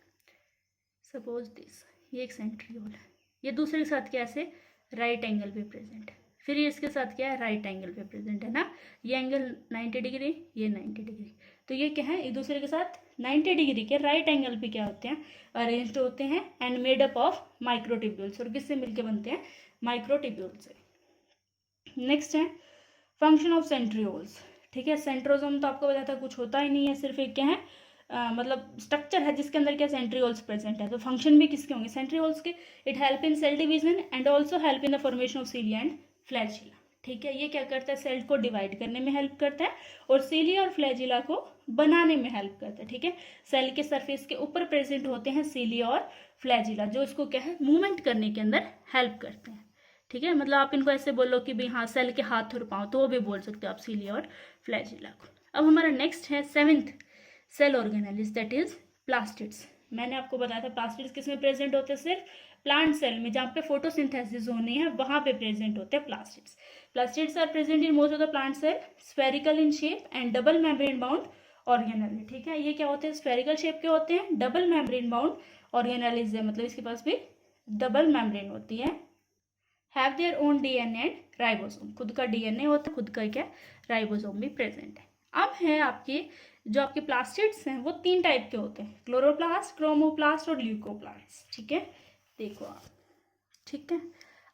सपोज दिस, ये एक सेंट्रियोल है, ये दूसरे के साथ क्या ऐसे राइट एंगल पे प्रेजेंट है, फिर ये इसके साथ क्या है, राइट एंगल पे प्रेजेंट है ना, ये एंगल 90 डिग्री, ये 90 डिग्री, तो ये क्या है, एक दूसरे के साथ 90 डिग्री के राइट एंगल पे क्या होते हैं, अरेंज्ड होते हैं, and made up of microtubules, और किससे मिलके बनते हैं, माइक्रोट्यूब्यूल से। नेक्स्ट है फंक्शन ऑफ सेंट्रियोल्स। ठीक है, सेंट्रोसोम तो आपको बताया था कुछ होता ही नहीं है, सिर्फ एक क्या है, मतलब स्ट्रक्चर है जिसके अंदर क्या सेंट्रियोल्स प्रेजेंट है। तो फंक्शन भी किसके होंगे, सेंट्रियोल्स के। It help in cell division and also help in the formation of cilia and flagella. ठीक है, ये क्या करता है, सेल को डिवाइड करने में हेल्प करता है, और सीलिया और फ्लैजिला को बनाने में हेल्प करता है। ठीक है, सेल के सरफेस के ऊपर प्रेजेंट होते हैं सीलिया और फ्लैजिला, जो इसको क्या है, मूवमेंट करने के अंदर हेल्प करते हैं। ठीक है, मतलब आप इनको ऐसे बोलो कि भाई हाँ सेल के हाथ और पाँव, तो वो भी बोल सकते हो आप सीलिया और फ्लैजिला को। अब हमारा नेक्स्ट है 7th cell organelles, that is plastids. मैंने आपको बताया था प्लास्टिड्स किसमें प्रेजेंट होते हैं, सिर्फ प्लांट सेल में, जहाँ पे फोटोसिंथेसिस होनी है वहां पे प्रेजेंट होते हैं plastids. Plastids are present in most of the plant cell, spherical in shape and double membrane bound organelle. ठीक है, ये क्या होते हैं, स्फेरिकल शेप के होते हैं, डबल मेम्ब्रेन बाउंड ऑर्गेनेलिस है, मतलब इसके पास भी डबल मेम्ब्रेन होती है। Have their own DNA and ribosome, खुद का डीएनए होता है, खुद का क्या राइबोसोम भी प्रेजेंट है। अब है आपके जो आपके प्लास्टिड्स हैं वो 3 टाइप के होते हैं, क्लोरोप्लास्ट, क्रोमोप्लास्ट और ल्यूकोप्लास्ट। ठीक है, देखो आप। ठीक है,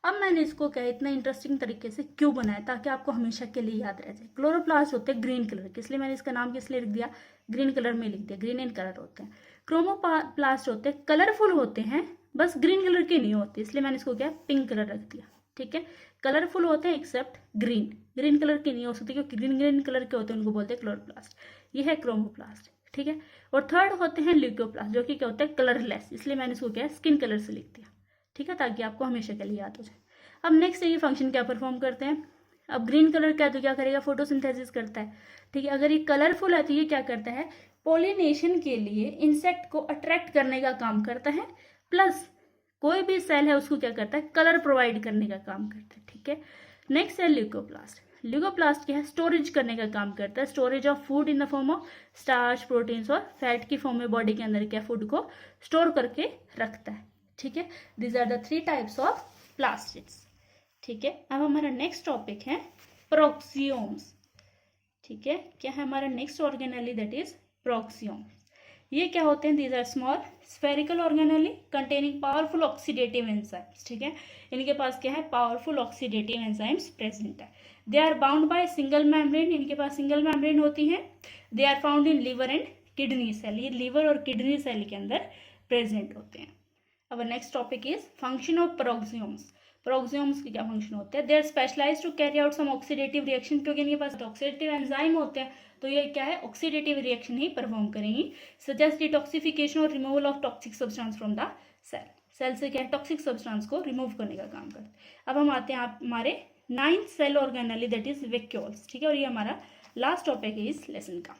अब मैंने इसको क्या इतना इंटरेस्टिंग तरीके से क्यों बनाया, ताकि आपको हमेशा के लिए याद रह जाए। क्लोरोप्लास्ट होते हैं ग्रीन कलर के, इसलिए मैंने इसका नाम किस लिए लिख दिया, ग्रीन कलर में लिख दिया, ग्रीन इन कलर होते हैं। क्रोमोप्लास्ट होते हैं कलरफुल होते हैं, बस ग्रीन कलर के नहीं होते, इसलिए मैंने इसको क्या पिंक कलर रख दिया। ठीक है, कलरफुल होते हैं एक्सेप्ट ग्रीन, ग्रीन कलर के नहीं हो सकते क्योंकि ग्रीन कलर के होते हैं, उनको बोलते हैं क्लोरोप्लास्ट। ये है क्रोमोप्लास्ट। ठीक है, और थर्ड होते हैं ल्यूकोप्लास्ट, जो कि क्या होता है कलरलेस, इसलिए मैंने इसको क्या स्किन कलर से लिख दिया। ठीक है, ताकि आपको हमेशा के लिए याद हो जाए। अब नेक्स्ट ये फंक्शन क्या परफॉर्म करते हैं, अब ग्रीन कलर का है तो क्या करेगा, फोटोसिंथेसिस करता है। ठीक है, अगर ये कलरफुल है तो ये क्या करता है, पोलिनेशन के लिए इंसेक्ट को अट्रैक्ट करने का काम करता है, प्लस कोई भी सेल है उसको क्या करता है, कलर प्रोवाइड करने का काम करता है। ठीक है, नेक्स्ट है ल्यूकोप्लास्ट। ल्यूकोप्लास्ट क्या है, स्टोरेज करने का काम करता है, storage of food in the form of starch, proteins और फैट की फॉर्म में बॉडी के अंदर क्या फूड को स्टोर करके रखता है। ठीक है, these are the 3 types of plastids. ठीक है, अब हमारा नेक्स्ट टॉपिक है प्रोक्सियोम्स। ठीक है, क्या है हमारा next organelle, that is peroxisome. ये क्या होते हैं, these are small spherical organelle containing powerful oxidative enzymes. ठीक है, इनके पास क्या है, पावरफुल ऑक्सीडेटिव एंजाइम्स प्रेजेंट है। They are bound by single membrane, इनके पास सिंगल मेम्ब्रेन होती है। They are found in liver and kidney cell, ये लिवर और किडनी सेल के अंदर प्रेजेंट होते हैं। अब next topic is function of peroxisomes. Peroxisomes के क्या फंक्शन होते हैं, they are specialized to carry out some oxidative reaction, क्योंकि इनके पास ऑक्सीडेटिव एंजाइम होते हैं तो ये क्या है, ऑक्सीडेटिव रिएक्शन ही परफॉर्म करेंगी, सच एज डिटॉक्सिफिकेशन और removal of toxic substance from the cell. Cell से क्या है, टॉक्सिक सब्सटेंस को रिमूव करने का काम करते हैं। अब हम आते हैं आप हमारे 9th cell organelle, that is vacuoles. ठीक है, और ये हमारा लास्ट टॉपिक है इस लेसन का।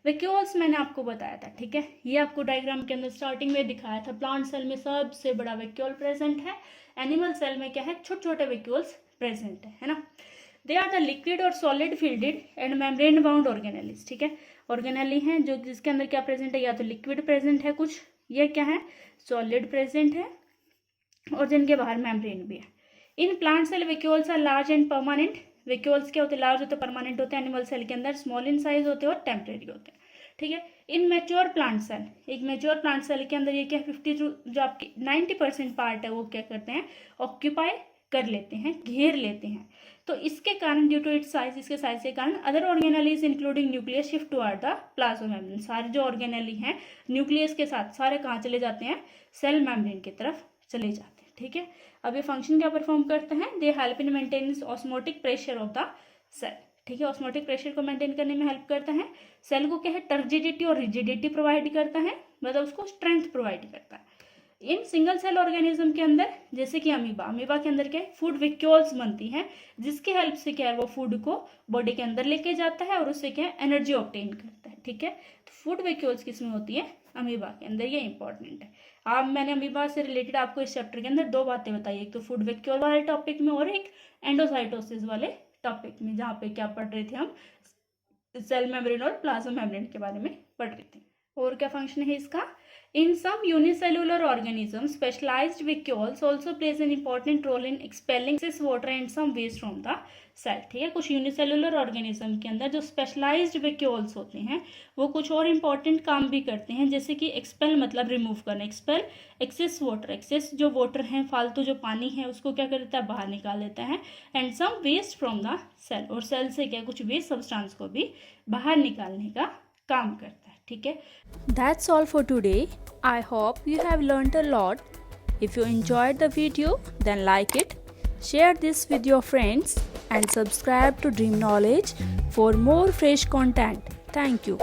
वैक्यूल्स मैंने आपको बताया था। ठीक है, ये आपको डायग्राम के अंदर स्टार्टिंग में दिखाया था, प्लांट सेल में सबसे बड़ा वैक्यूल प्रेजेंट है, एनिमल सेल में क्या है, छोटे छोटे वैक्यूल्स प्रेजेंट है ना। दे आर द लिक्विड और solid fielded and membrane bound organelles. ठीक है, ऑर्गेनेली हैं जो जिसके अंदर क्या प्रेजेंट है, या तो लिक्विड प्रेजेंट है कुछ, ये क्या है सॉलिड प्रेजेंट है, और जिनके बाहर मेम्ब्रेन भी है। In plant cell vacuoles are large and permanent. Vacuoles क्या होते हैं, लार्ज होते हैं, परमानेंट होते हैं एनिमल सेल के अंदर, स्मॉल इन साइज होते हैं और टेम्परेरी होते हैं। ठीक है, इन मेच्योर प्लांट सेल, एक मेच्योर प्लांट सेल के अंदर ये क्या 50 जो आपकी 90% पार्ट है वो क्या करते हैं, ऑक्यूपाई कर लेते हैं, घेर लेते हैं। तो इसके कारण ड्यू टू इट्स साइज, इसके साइज के कारण other organelles including nucleus shift toward the plasma membrane. सारे जो ऑर्गेनेली हैं न्यूक्लियस के साथ सारे कहाँ चले जाते हैं, सेल मेम्ब्रेन की तरफ चले जाते हैं। ठीक है, अब ये फंक्शन क्या परफॉर्म करते हैं, they help in maintenance osmotic pressure of the cell. ठीक है, ऑस्मोटिक प्रेशर को मेंटेन करने में हेल्प करता है। सेल को क्या है, टर्जिडिटी और रिजिडिटी प्रोवाइड करता है, मतलब उसको स्ट्रेंथ प्रोवाइड करता है। इन सिंगल सेल ऑर्गेनिज्म के अंदर जैसे कि अमीबा के अंदर क्या है, फूड वैक्यूल्स बनती हैं, जिसके हेल्प से क्या है वो फूड को बॉडी के अंदर लेके जाता है और उससे क्या है एनर्जी ऑब्टेन करता है। ठीक है, तो फूड वैक्यूल्स किसमें होती है, अमीबा के अंदर, ये इंपॉर्टेंट है। अब मैंने अमीबा से रिलेटेड आपको इस चैप्टर के अंदर दो बातें बताई, एक तो फूड वैक्यूल वाले टॉपिक में और एक एंडोसाइटोसिस वाले टॉपिक में, जहाँ पे क्या पढ़ रहे थे हम, सेल मेम्ब्रेन और प्लाज्मा मेम्ब्रेन के बारे में पढ़ रहे थे। और क्या फंक्शन है इसका, in some unicellular organism specialized vacuoles also plays an important role in expelling this water and some waste from the cell. ठीक है, कुछ यूनिसेल्युलर ऑर्गेनिज्म के अंदर जो स्पेशलाइज्ड वैक्यूल्स होते हैं वो कुछ और इंपॉर्टेंट काम भी करते हैं, जैसे कि एक्सपेल मतलब रिमूव करना, एक्सपेल एक्सेस वाटर, एक्सेस जो वाटर है, फालतू जो पानी है उसको क्या करता है, बाहर निकाल लेता है, and some waste from the cell, और सेल से क्या कुछ वेस्ट सब्सटेंस को भी बाहर निकालने का काम करता है। ठीक है, That's all for today. I hope you have learned a lot. If you enjoyed the video, then like it, share this with your friends, and subscribe to Dream Knowledge for more fresh content. Thank you.